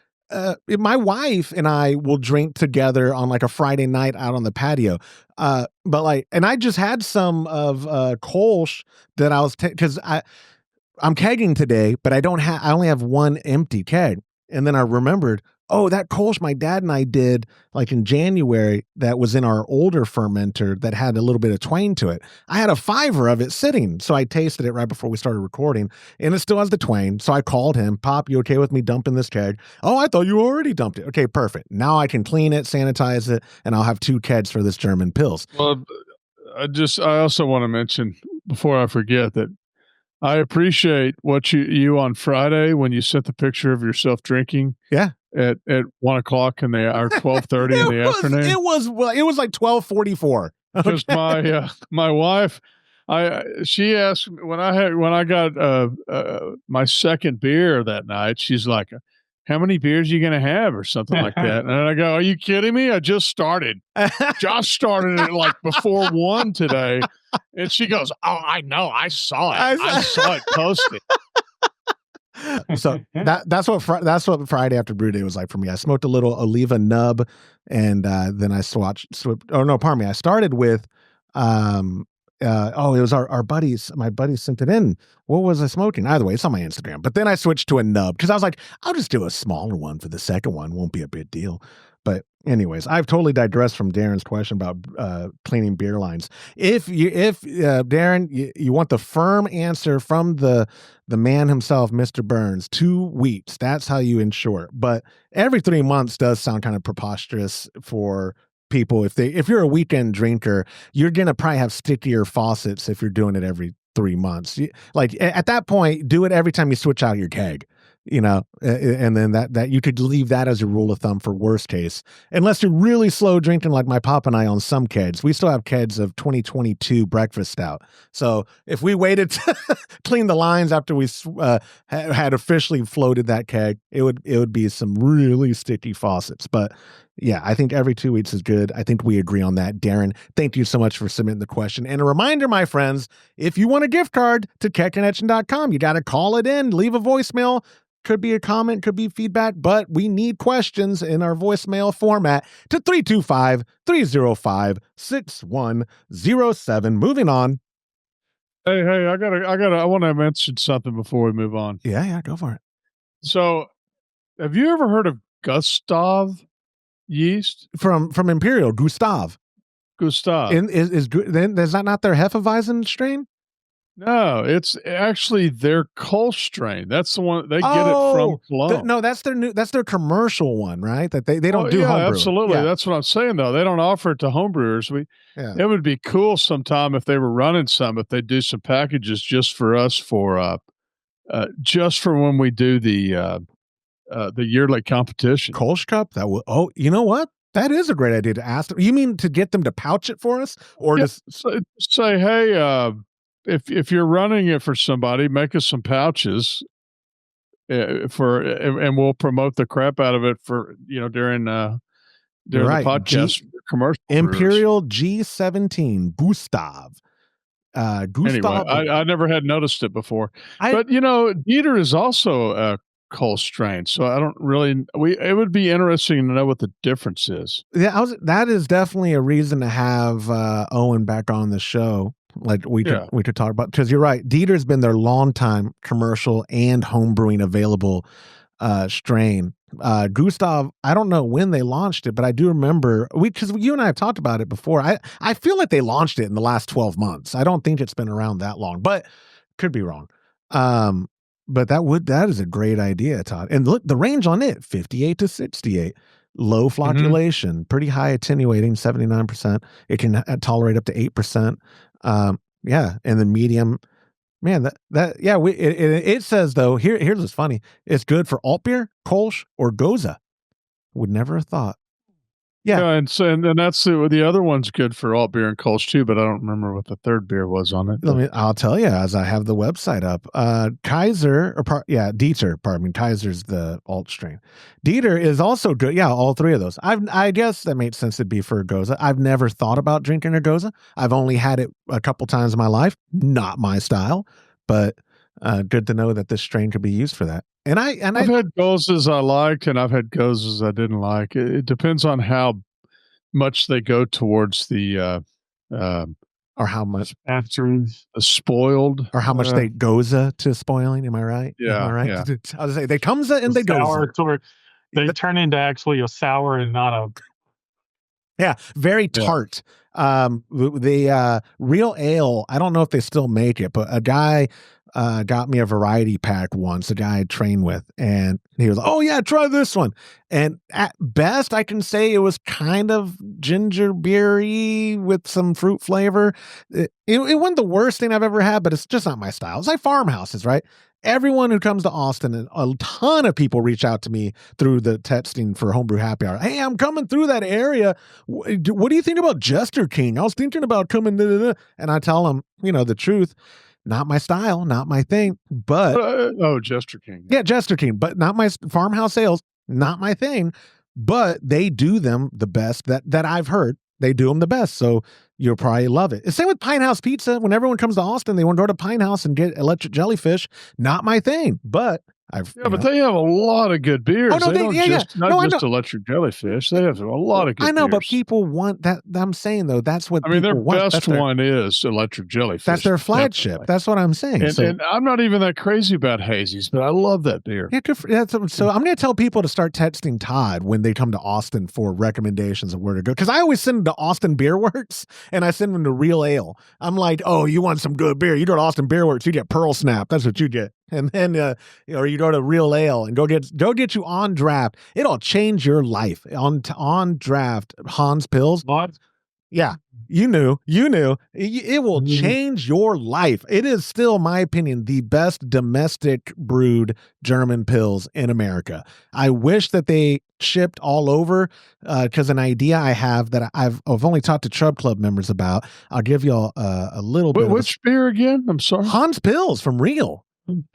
My wife and I will drink together on like a Friday night out on the patio. But like, and I just had some of Kolsch that I was because I'm kegging today, but I only have one empty keg. And then I remembered, oh, that Kolsch my dad and I did like in January that was in our older fermenter that had a little bit of twang to it. I had a 5er of it sitting. So I tasted it right before we started recording and it still has the twang. So I called him, Pop, you okay with me dumping this keg? Oh, I thought you already dumped it. Okay, perfect. Now I can clean it, sanitize it, and I'll have 2 kegs for this German Pils. Well, I also want to mention before I forget that I appreciate what you on Friday when you sent the picture of yourself drinking. Yeah. At 1 o'clock or 12:30 in the afternoon. It was like 12:44. Because my wife, she asked when I got my second beer that night. She's like, "How many beers are you gonna have?" or something like that. And I go, "Are you kidding me? I just started. Josh started it like before 1 today." And she goes, "Oh, I know. I saw it. I saw it posted." So that's what Friday after brew day was like for me. I smoked a little Oliva nub, and then I I started with it was our buddies. My buddies sent it in. What was I smoking? Either way, it's on my Instagram. But then I switched to a nub because I was like, I'll just do a smaller one for the second one. Won't be a big deal. But anyways, I've totally digressed from Darren's question about cleaning beer lines. If Darren, you want the firm answer from the man himself, Mr. Burns, 2 weeks. That's how you ensure it. But every 3 months does sound kind of preposterous for people. If you're a weekend drinker, you're gonna probably have stickier faucets if you're doing it every 3 months. Like at that point, do it every time you switch out your keg. and then that you could leave that as a rule of thumb for worst case, unless you're really slow drinking like my pop and I on some kegs. We still have kegs of 2022 breakfast stout. So if we waited to clean the lines after we had officially floated that keg, it would be some really sticky faucets. But yeah, I think every 2 weeks is good. I think we agree on that. Darren, thank you so much for submitting the question. And a reminder, my friends, if you want a gift card to kegconnection.com, you got to call it in, leave a voicemail. Could be a comment, could be feedback, but we need questions in our voicemail format to 325-305-6107. Moving on. Hey, I want to mention something before we move on. Yeah, go for it. So, have you ever heard of Gustav yeast? From Imperial, Gustav. Is that not their Hefeweizen strain? No, it's actually their Kolsch strain. That's the one they get it from Cologne. That's their commercial one, right? That they don't do homebrew. Absolutely. Yeah. That's what I'm saying though. They don't offer it to homebrewers. It would be cool sometime if they were running some, if they do some packages just for us just for when we do the yearly competition. Kolsch Cup? You know what? That is a great idea to ask them. You mean to get them to pouch it for us? Or just say, hey, if you're running it for somebody, make us some pouches and we'll promote the crap out of it for, during the podcast commercial. Imperial G17 Gustav. Anyway, I never had noticed it before. But Dieter is also a Kolsch strain, so I don't really. It would be interesting to know what the difference is. Yeah, that is definitely a reason to have Owen back on the show. Like we could talk about, because you're right. Dieter's been their longtime commercial and homebrewing available strain. Gustav, I don't know when they launched it, but I do remember because you and I have talked about it before. I feel like they launched it in the last 12 months. I don't think it's been around that long, but could be wrong. But that is a great idea, Todd. And look, the range on it, 58 to 68. Low flocculation, pretty high attenuating, 79%. It can tolerate up to 8%. And then medium. Man, it says though, here's what's funny. It's good for alt beer, Kolsch, or Goza. Would never have thought. Yeah, and that's the other one's good for alt beer and Kolsch too, but I don't remember what the third beer was on it. I'll tell you as I have the website up. Dieter. Pardon me. Keizer's the alt strain. Dieter is also good. Yeah, all three of those. I guess that makes sense to be for a Goza. I've never thought about drinking a Goza. I've only had it a couple times in my life. Not my style, but good to know that this strain could be used for that. I've had Gozas I liked, and I've had Gozas I didn't like. It depends on how much they go towards the or how much spoiled, or how much they Goza to spoiling. Am I right? Yeah, am I right? Yeah. I was say they comes and they Goza. They turn into actually a sour and not a. Yeah, very tart. The real ale. I don't know if they still make it, but a guy got me a variety pack once, a guy I trained with, and he was like, oh yeah, try this one. And at best I can say it was kind of ginger beery with some fruit flavor. It wasn't the worst thing I've ever had, but it's just not my style. It's like farmhouses, right? Everyone who comes to Austin, and a ton of people reach out to me through the texting for Homebrew Happy Hour. Hey, I'm coming through that area. What do you think about Jester King? I was thinking about coming, and I tell them, the truth. Not my style, not my thing, but Jester King. Yeah, Jester King, but not my farmhouse ales, not my thing, but they do them the best that I've heard. They do them the best, so you'll probably love it. The same with Pine House Pizza. When everyone comes to Austin, they want to go to Pine House and get electric jellyfish. Not my thing, but but they have a lot of good beers. Oh, no, they don't just electric jellyfish. They have a lot of good beers. I know, but people want that. I'm saying though, that's what their best one is electric jellyfish. That's their flagship. Definitely. That's what I'm saying. And I'm not even that crazy about hazies, but I love that beer. Yeah, so I'm going to tell people to start texting Todd when they come to Austin for recommendations of where to go. Because I always send them to Austin Beer Works, and I send them to Real Ale. I'm like, oh, you want some good beer? You go to Austin Beer Works, you get Pearl Snap. That's what you get. And then, or you go to Real Ale and go get you On Draft. It'll change your life. On Draft, Hans Pills. Yeah, you knew. It will change your life. It is still, in my opinion, the best domestic brewed German pils in America. I wish that they shipped all over, because an idea I have that I've only talked to Trub Club members about. I'll give you all a little bit. Which beer again? I'm sorry. Hans Pils from Real.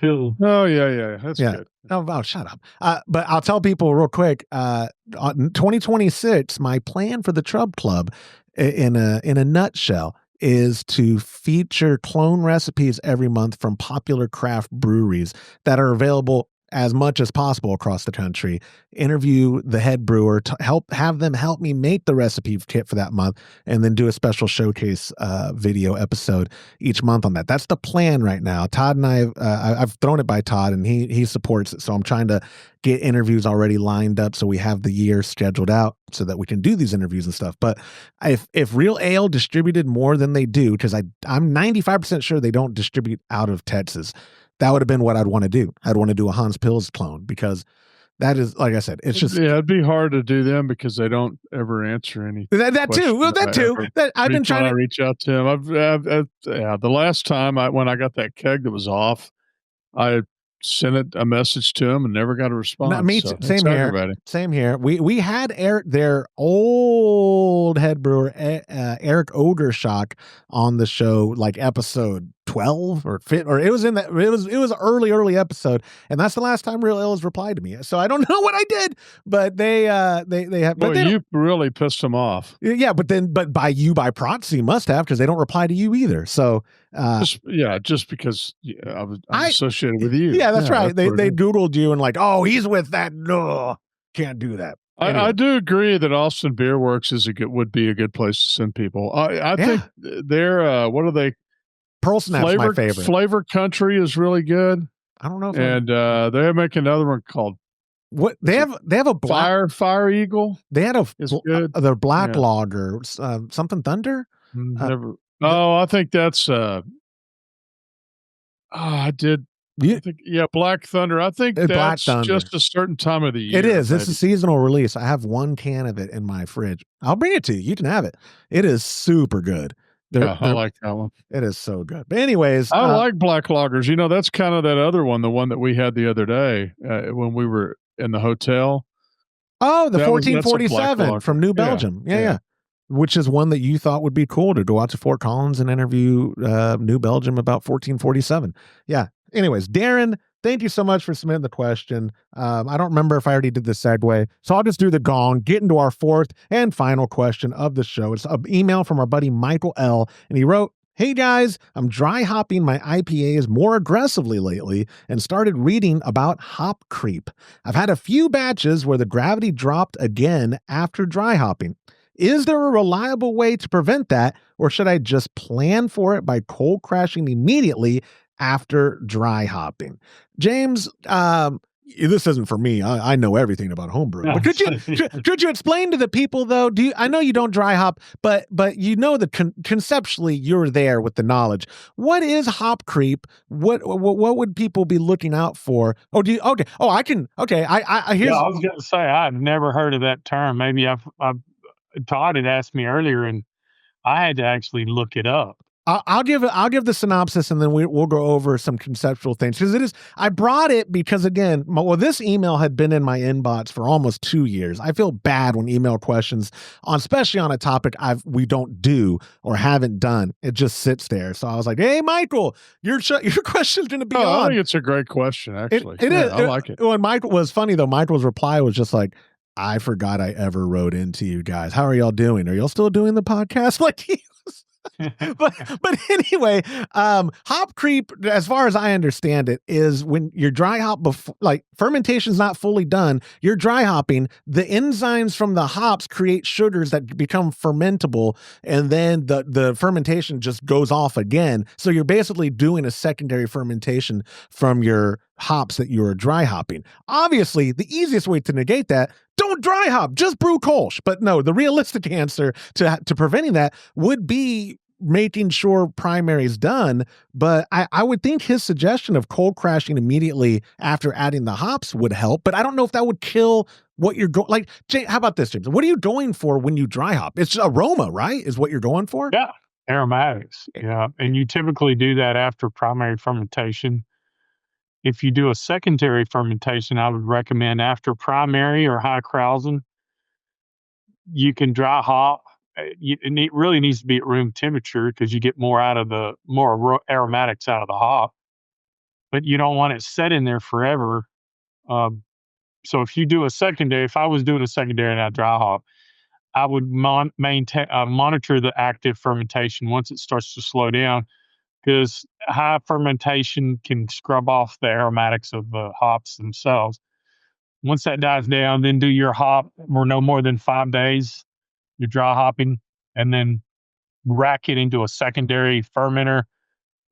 Pill. Oh yeah, that's good. Oh, shut up. But I'll tell people real quick. 2026, my plan for the Trub Club, in a nutshell, is to feature clone recipes every month from popular craft breweries that are available as much as possible across the country. Interview the head brewer to have them help me make the recipe kit for that month, and then do a special showcase video episode each month on that. That's the plan right now. Todd and I've thrown it by Todd, and he supports it. So I'm trying to get interviews already lined up so we have the year scheduled out so that we can do these interviews and stuff. But if Real Ale distributed more than they do, because I'm 95% sure they don't distribute out of Texas, that would have been what I'd want to do. I'd want to do a Hans Pils clone, because that is, like I said, it's just... Yeah, it'd be hard to do them because they don't ever answer anything. That too. Well, that too. I've been trying to reach out to him. The last time when I got that keg that was off, I sent a message to him and never got a response. Same here. We had Eric, their old head brewer, Eric Ogershock, on the show, like episode 12 or it was in that, it was early episode, and that's the last time Real Ale has replied to me. So I don't know what I did, but they have. Well, you really pissed them off. Yeah, but by proxy must have, because they don't reply to you either. So just because I'm associated with you. Yeah, that's right. They Googled you and like, oh, he's with that. No, can't do that. Anyway. I do agree that Austin Beer Works would be a good place to send people. I think they're what are they? Pearl Snap's my favorite. Flavor Country is really good. I don't know if they make another one called what they have a black Fire Eagle. They had good. Their black lager, something Thunder. Never. I think that's I did. Black Thunder. I think that's just a certain time of the year. It is. It's a seasonal release. I have one can of it in my fridge. I'll bring it to you. You can have it. It is super good. I like that one. It is so good. But anyways, I like black lagers. That's kind of that other one, the one that we had the other day when we were in the hotel. Oh, the 1447 from New Belgium. Yeah. Which is one that you thought would be cool to go out to Fort Collins and interview New Belgium about 1447. Yeah. Anyways, Darren, thank you so much for submitting the question. I don't remember if I already did the segue, so I'll just do the gong, get into our fourth and final question of the show. It's an email from our buddy Michael L., and he wrote, "Hey guys, I'm dry hopping my IPAs more aggressively lately and started reading about hop creep. I've had a few batches where the gravity dropped again after dry hopping. Is there a reliable way to prevent that, or should I just plan for it by cold crashing immediately after dry hopping?" James, this isn't for me. I know everything about homebrew. But could you explain to the people though? I know you don't dry hop, but conceptually you're there with the knowledge. What is hop creep? What would people be looking out for? Oh, here's. I was going to say I've never heard of that term. Maybe Todd had asked me earlier, and I had to actually look it up. I'll give the synopsis, and then we'll go over some conceptual things, because I brought it because, again, this email had been in my inbox for almost 2 years. I feel bad when email questions especially on a topic we don't do or haven't done. It just sits there. So I was like, hey, Michael, your question's going to be on. I think it's a great question, actually. It is. I like it. When Michael was funny though, Michael's reply was just like, I forgot I ever wrote into you guys. How are y'all doing? Are y'all still doing the podcast? Like, but anyway, hop creep, as far as I understand it, is when you're dry hop before, like, fermentation's not fully done, you're dry hopping, the enzymes from the hops create sugars that become fermentable, and then the fermentation just goes off again. So you're basically doing a secondary fermentation from your hops that you are dry hopping. Obviously, the easiest way to negate that, don't dry hop, just brew Kolsch. But no, the realistic answer to preventing that would be making sure primary is done. But I would think his suggestion of cold crashing immediately after adding the hops would help. But I don't know if that would kill what you're going. Like, how about this, James? What are you going for when you dry hop? It's aroma, right? Is what you're going for? Yeah, aromatics. Yeah, and you typically do that after primary fermentation. If you do a secondary fermentation, I would recommend after primary or high krausen, you can dry hop. And it really needs to be at room temperature because you get more aromatics out of the hop. But you don't want it set in there forever. So if you do a secondary, if I was doing a secondary and I dry hop, I would monitor the active fermentation once it starts to slow down, because high fermentation can scrub off the aromatics of the hops themselves. Once that dies down, then do your hop for no more than 5 days. You're dry hopping, and then rack it into a secondary fermenter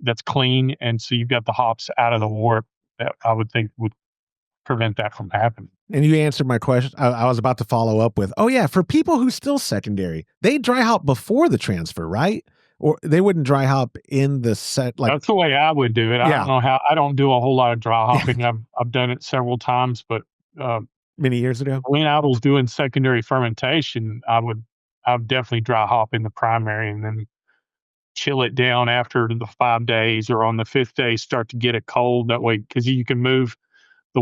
that's clean. And so you've got the hops out of the wort that I would think would prevent that from happening. And you answered my question. I was about to follow up with, oh yeah, for people who still secondary, they dry hop before the transfer, right? Or they wouldn't dry hop in the set. Like, that's the way I would do it. I don't know how. I don't do a whole lot of dry hopping. I've done it several times, but many years ago when I was doing secondary fermentation, I would definitely dry hop in the primary and then chill it down after the 5 days, or on the 5th day start to get it cold. That way, because you can move the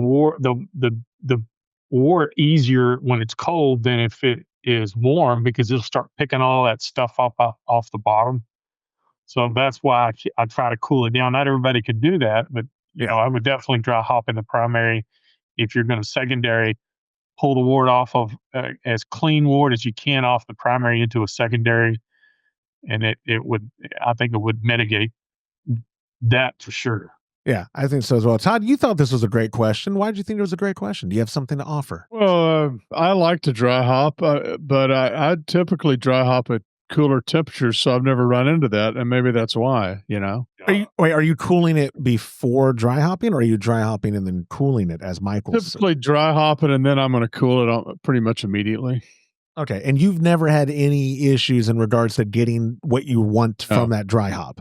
wort easier when it's cold than if it is warm, because it'll start picking all that stuff up off the bottom. So that's why I try to cool it down. Not everybody could do that, but you know, I would definitely dry hop in the primary. If you're going to secondary, pull the wort off of as clean wort as you can off the primary into a secondary, and I think it would mitigate that for sure. Yeah, I think so as well. Todd, you thought this was a great question. Why did you think it was a great question? Do you have something to offer? Well, I like to dry hop, but I typically dry hop at cooler temperatures, so I've never run into that, and maybe that's why, you know. Are you cooling it before dry hopping, or are you dry hopping and then cooling it, as Michael's? Typically dry hopping, and then I'm going to cool it pretty much immediately. Okay, and you've never had any issues in regards to getting what you want from that dry hop?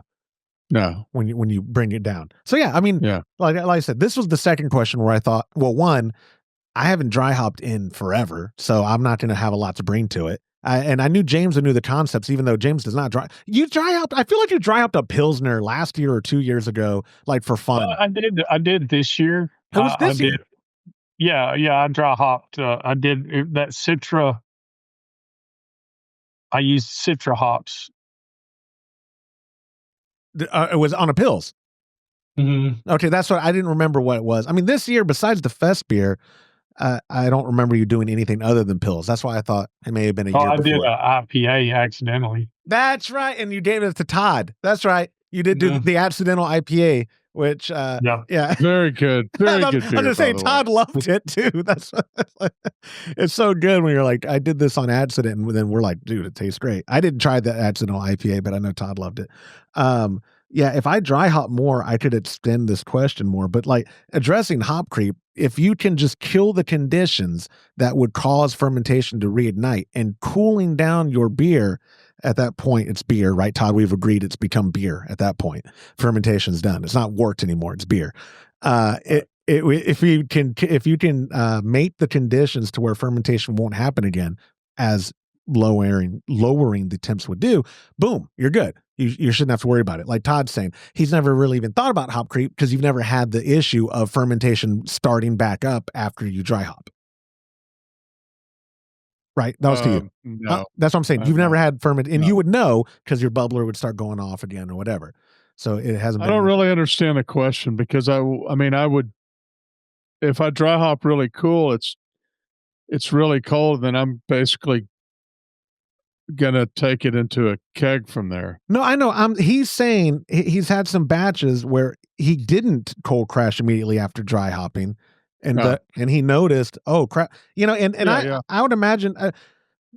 No. When you bring it down. So yeah, I mean, like I said, this was the second question where I thought, well, one, I haven't dry hopped in forever, so I'm not going to have a lot to bring to it. And I knew James knew the concepts, even though James does not dry. You dry hopped. I feel like you dry hopped a Pilsner last year or 2 years ago, like for fun. I did this year. It was this year. Yeah. I dry hopped. I did that Citra. I used Citra hops. It was on a Pils. Mm-hmm. Okay, that's what I didn't remember what it was. I mean, this year, besides the Fest beer, I don't remember you doing anything other than Pils. That's why I thought it may have been a year before. I did an IPA accidentally. That's right, and you gave it to Todd. That's right. You did do the accidental IPA, which yeah, very good, very good. I'm just saying, Todd loved it too. That's it's so good when you're like, I did this on accident, and then we're like, dude, it tastes great. I didn't try the accidental IPA, but I know Todd loved it. Yeah, if I dry hop more, I could extend this question more. But like addressing hop creep, if you can just kill the conditions that would cause fermentation to reignite, and cooling down your beer. At that point, it's beer, right, Todd? We've agreed it's become beer at that point. Fermentation's done. It's not wort anymore. It's beer. If you can make the conditions to where fermentation won't happen again, as lowering the temps would do, boom, you're good. You shouldn't have to worry about it. Like Todd's saying, he's never really even thought about hop creep because you've never had the issue of fermentation starting back up after you dry hop. Right, that was to you. No, that's what I'm saying. You've never had ferment, and you would know because your bubbler would start going off again or whatever. So it hasn't. I don't really understand the question, because I mean, I would, if I dry hop really cool, it's really cold, then I'm basically gonna take it into a keg from there. No, I know. He's saying he's had some batches where he didn't cold crash immediately after dry hopping. And he noticed, oh crap, you know, I would imagine,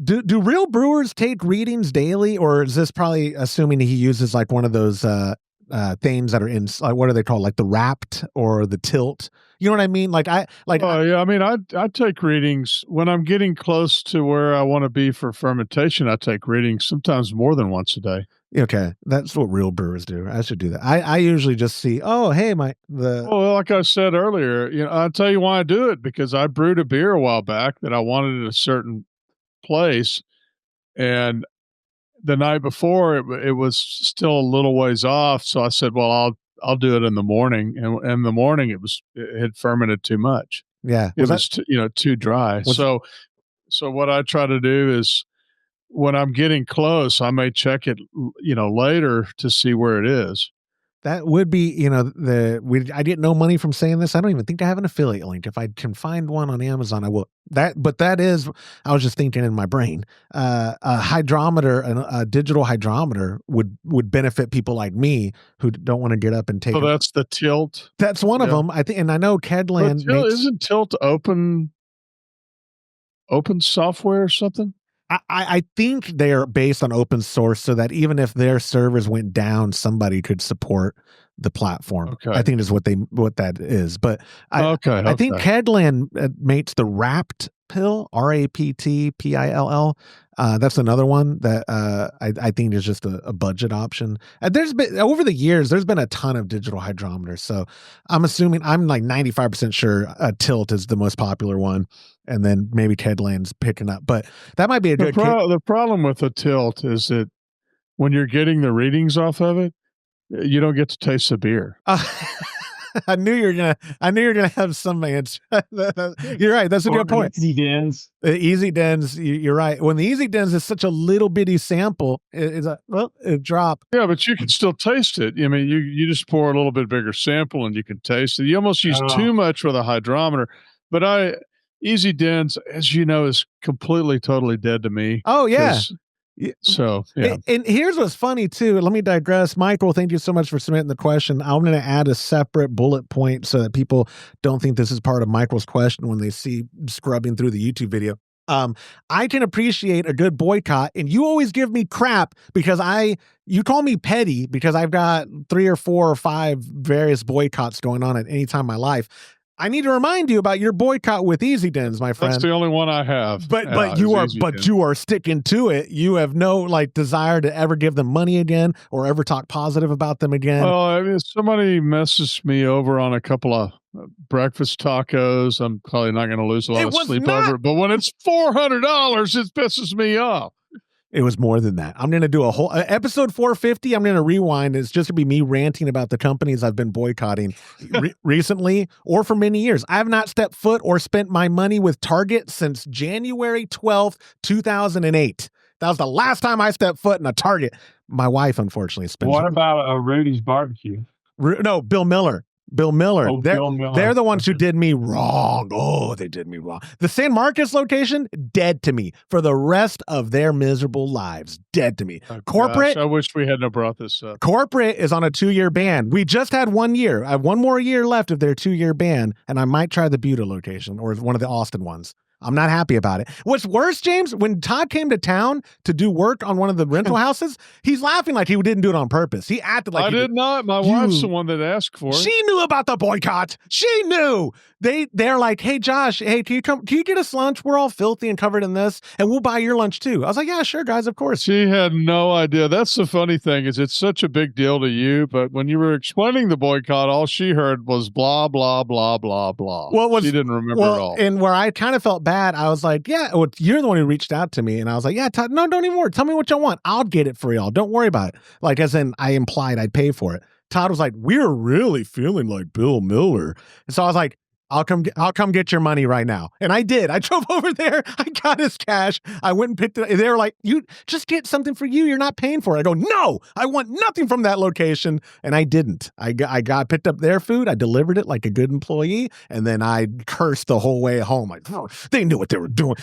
do real brewers take readings daily, or is this probably assuming he uses like one of those things that are in, like, what are they called? Like the wrapped or the tilt. You know what I mean? Yeah. I mean, I take readings when I'm getting close to where I want to be for fermentation. I take readings sometimes more than once a day. Okay, that's what real brewers do. I should do that. I usually just see, oh, hey, Well, like I said earlier, I'll tell you why I do it, because I brewed a beer a while back that I wanted at a certain place, and the night before it was still a little ways off. So I said, well, I'll do it in the morning. And in the morning it had fermented too much. yeah. It was too dry. So what I try to do is when I'm getting close, I may check it, later to see where it is. That would be, I get no money from saying this. I don't even think I have an affiliate link. If I can find one on Amazon, I will. But that is, I was just thinking in my brain, a hydrometer, a digital hydrometer would benefit people like me who don't want to get up and take. So that's the Tilt. That's one of them, I think, and I know Kedland isn't Tilt open software or something? I think they are based on open source, so that even if their servers went down, somebody could support the platform. Okay. I think is what that is. But I think Kedland makes the wrapped pill, RAPTPILL. That's another one that I think is just a budget option. There's been, over the years, there's been a ton of digital hydrometers. So I'm assuming, I'm like 95% sure Tilt is the most popular one. And then maybe Kedland's picking up. But that might be a good The problem with a Tilt is that when you're getting the readings off of it, you don't get to taste the beer. I knew you were gonna have some answer. You're right. That's a good point. Easy Dens. Easy Dens. You're right. When the Easy Dens is such a little bitty sample, it drop. Yeah, but you can still taste it. I mean, you just pour a little bit bigger sample and you can taste it. You almost use too much with a hydrometer. But Easy Dens, as you know, is completely, totally dead to me. Oh yeah. So, yeah. And here's what's funny too. Let me digress. Michael, thank you so much for submitting the question. I'm going to add a separate bullet point so that people don't think this is part of Michael's question when they see scrubbing through the YouTube video. I can appreciate a good boycott, and you always give me crap because you call me petty because I've got 3 or 4 or 5 various boycotts going on at any time in my life. I need to remind you about your boycott with Easy Dens, my friend. That's the only one I have. But you are sticking to it. You have no desire to ever give them money again or ever talk positive about them again. Well, I mean, if somebody messes me over on a couple of breakfast tacos, I'm probably not going to lose a lot of sleep over it. But when it's $400, it pisses me off. It was more than that. I'm going to do a whole episode 450. I'm going to rewind. It's just going to be me ranting about the companies I've been boycotting recently or for many years. I have not stepped foot or spent my money with Target since January 12th, 2008. That was the last time I stepped foot in a Target. My wife, unfortunately, spent. What about Rudy's Barbecue? No, Bill Miller. Bill Miller. Oh, Bill Miller. They're the ones who did me wrong. Oh, they did me wrong. The San Marcos location, dead to me for the rest of their miserable lives. Dead to me. Corporate. Gosh, I wish we hadn't brought this up. Corporate is on a 2-year ban. We just had 1 year. I have 1 more year left of their 2-year ban, and I might try the Buda location or one of the Austin ones. I'm not happy about it. What's worse, James, when Todd came to town to do work on one of the rental houses, he's laughing like he didn't do it on purpose. He acted like I did not. My wife's the one that asked for it. She knew about the boycott. She knew. They're like, hey, Josh, hey, can you get us lunch? We're all filthy and covered in this, and we'll buy your lunch too. I was like, yeah, sure, guys, of course. She had no idea. That's the funny thing is it's such a big deal to you, but when you were explaining the boycott, all she heard was blah, blah, blah, blah, blah. She didn't remember at all. And where I kind of felt bad, I was like, yeah, you're the one who reached out to me. And I was like, yeah, Todd, no, don't even worry. Tell me what you want. I'll get it for y'all. Don't worry about it. Like, as in, I implied I'd pay for it. Todd was like, we're really feeling like Bill Miller. And so I was like, I'll come get your money right now. And I did. I drove over there. I got his cash. I went and picked it. They were like, you just get something for you. You're not paying for it. I go, no, I want nothing from that location. And I didn't. I picked up their food. I delivered it like a good employee. And then I cursed the whole way home. Like, oh, they knew what they were doing.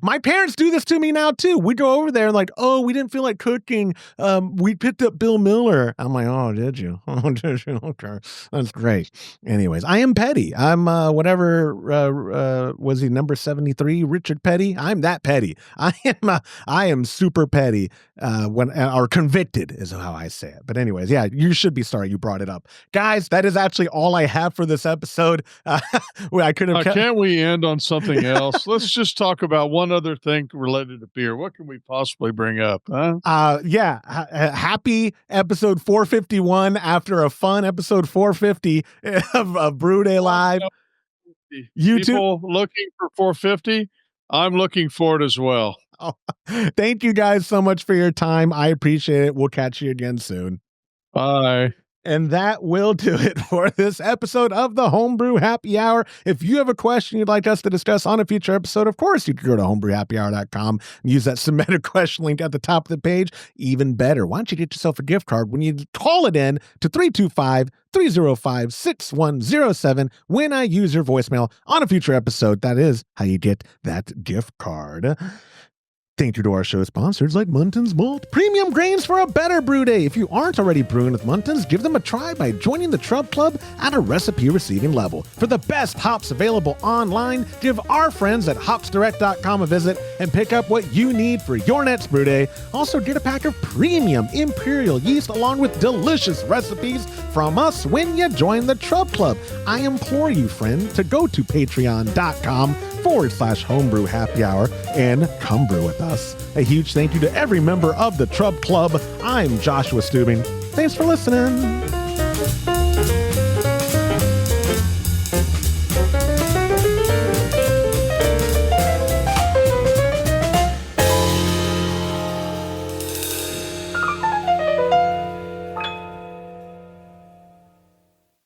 My parents do this to me now too. We go over there and like, oh, we didn't feel like cooking. We picked up Bill Miller. I'm like, oh, did you? Oh, did you? Okay. That's great. Anyways, I am petty. I'm was he number 73? Richard Petty. I'm that petty. I am super petty or convicted is how I say it. But anyways, yeah, you should be sorry you brought it up. Guys, that is actually all I have for this episode. I could have Can't we end on something else? Let's just talk about one other thing related to beer. What can we possibly bring up? Huh? Happy episode 451 after a fun episode 450 of Brew Day Live. People looking for 450. I'm looking for it as well. Oh, thank you guys so much for your time. I appreciate it. We'll catch you again soon. Bye. And that will do it for this episode of the Homebrew Happy Hour. If you have a question you'd like us to discuss on a future episode, of course, you can go to homebrewhappyhour.com and use that submit a question link at the top of the page. Even better, why don't you get yourself a gift card when you call it in to 325-305-6107 when I use your voicemail on a future episode. That is how you get that gift card. Thank you to our show sponsors like Munton's Malt, premium grains for a better brew day. If you aren't already brewing with Munton's, give them a try by joining the Trub Club at a recipe receiving level. For the best hops available online, give our friends at hopsdirect.com a visit and pick up what you need for your next brew day. Also, get a pack of premium imperial yeast along with delicious recipes from us when you join the Trub Club. I implore you, friend, to go to patreon.com/homebrew happy hour and come brew with us. A huge thank you to every member of the Trub Club. I'm Joshua Stubing. Thanks for listening.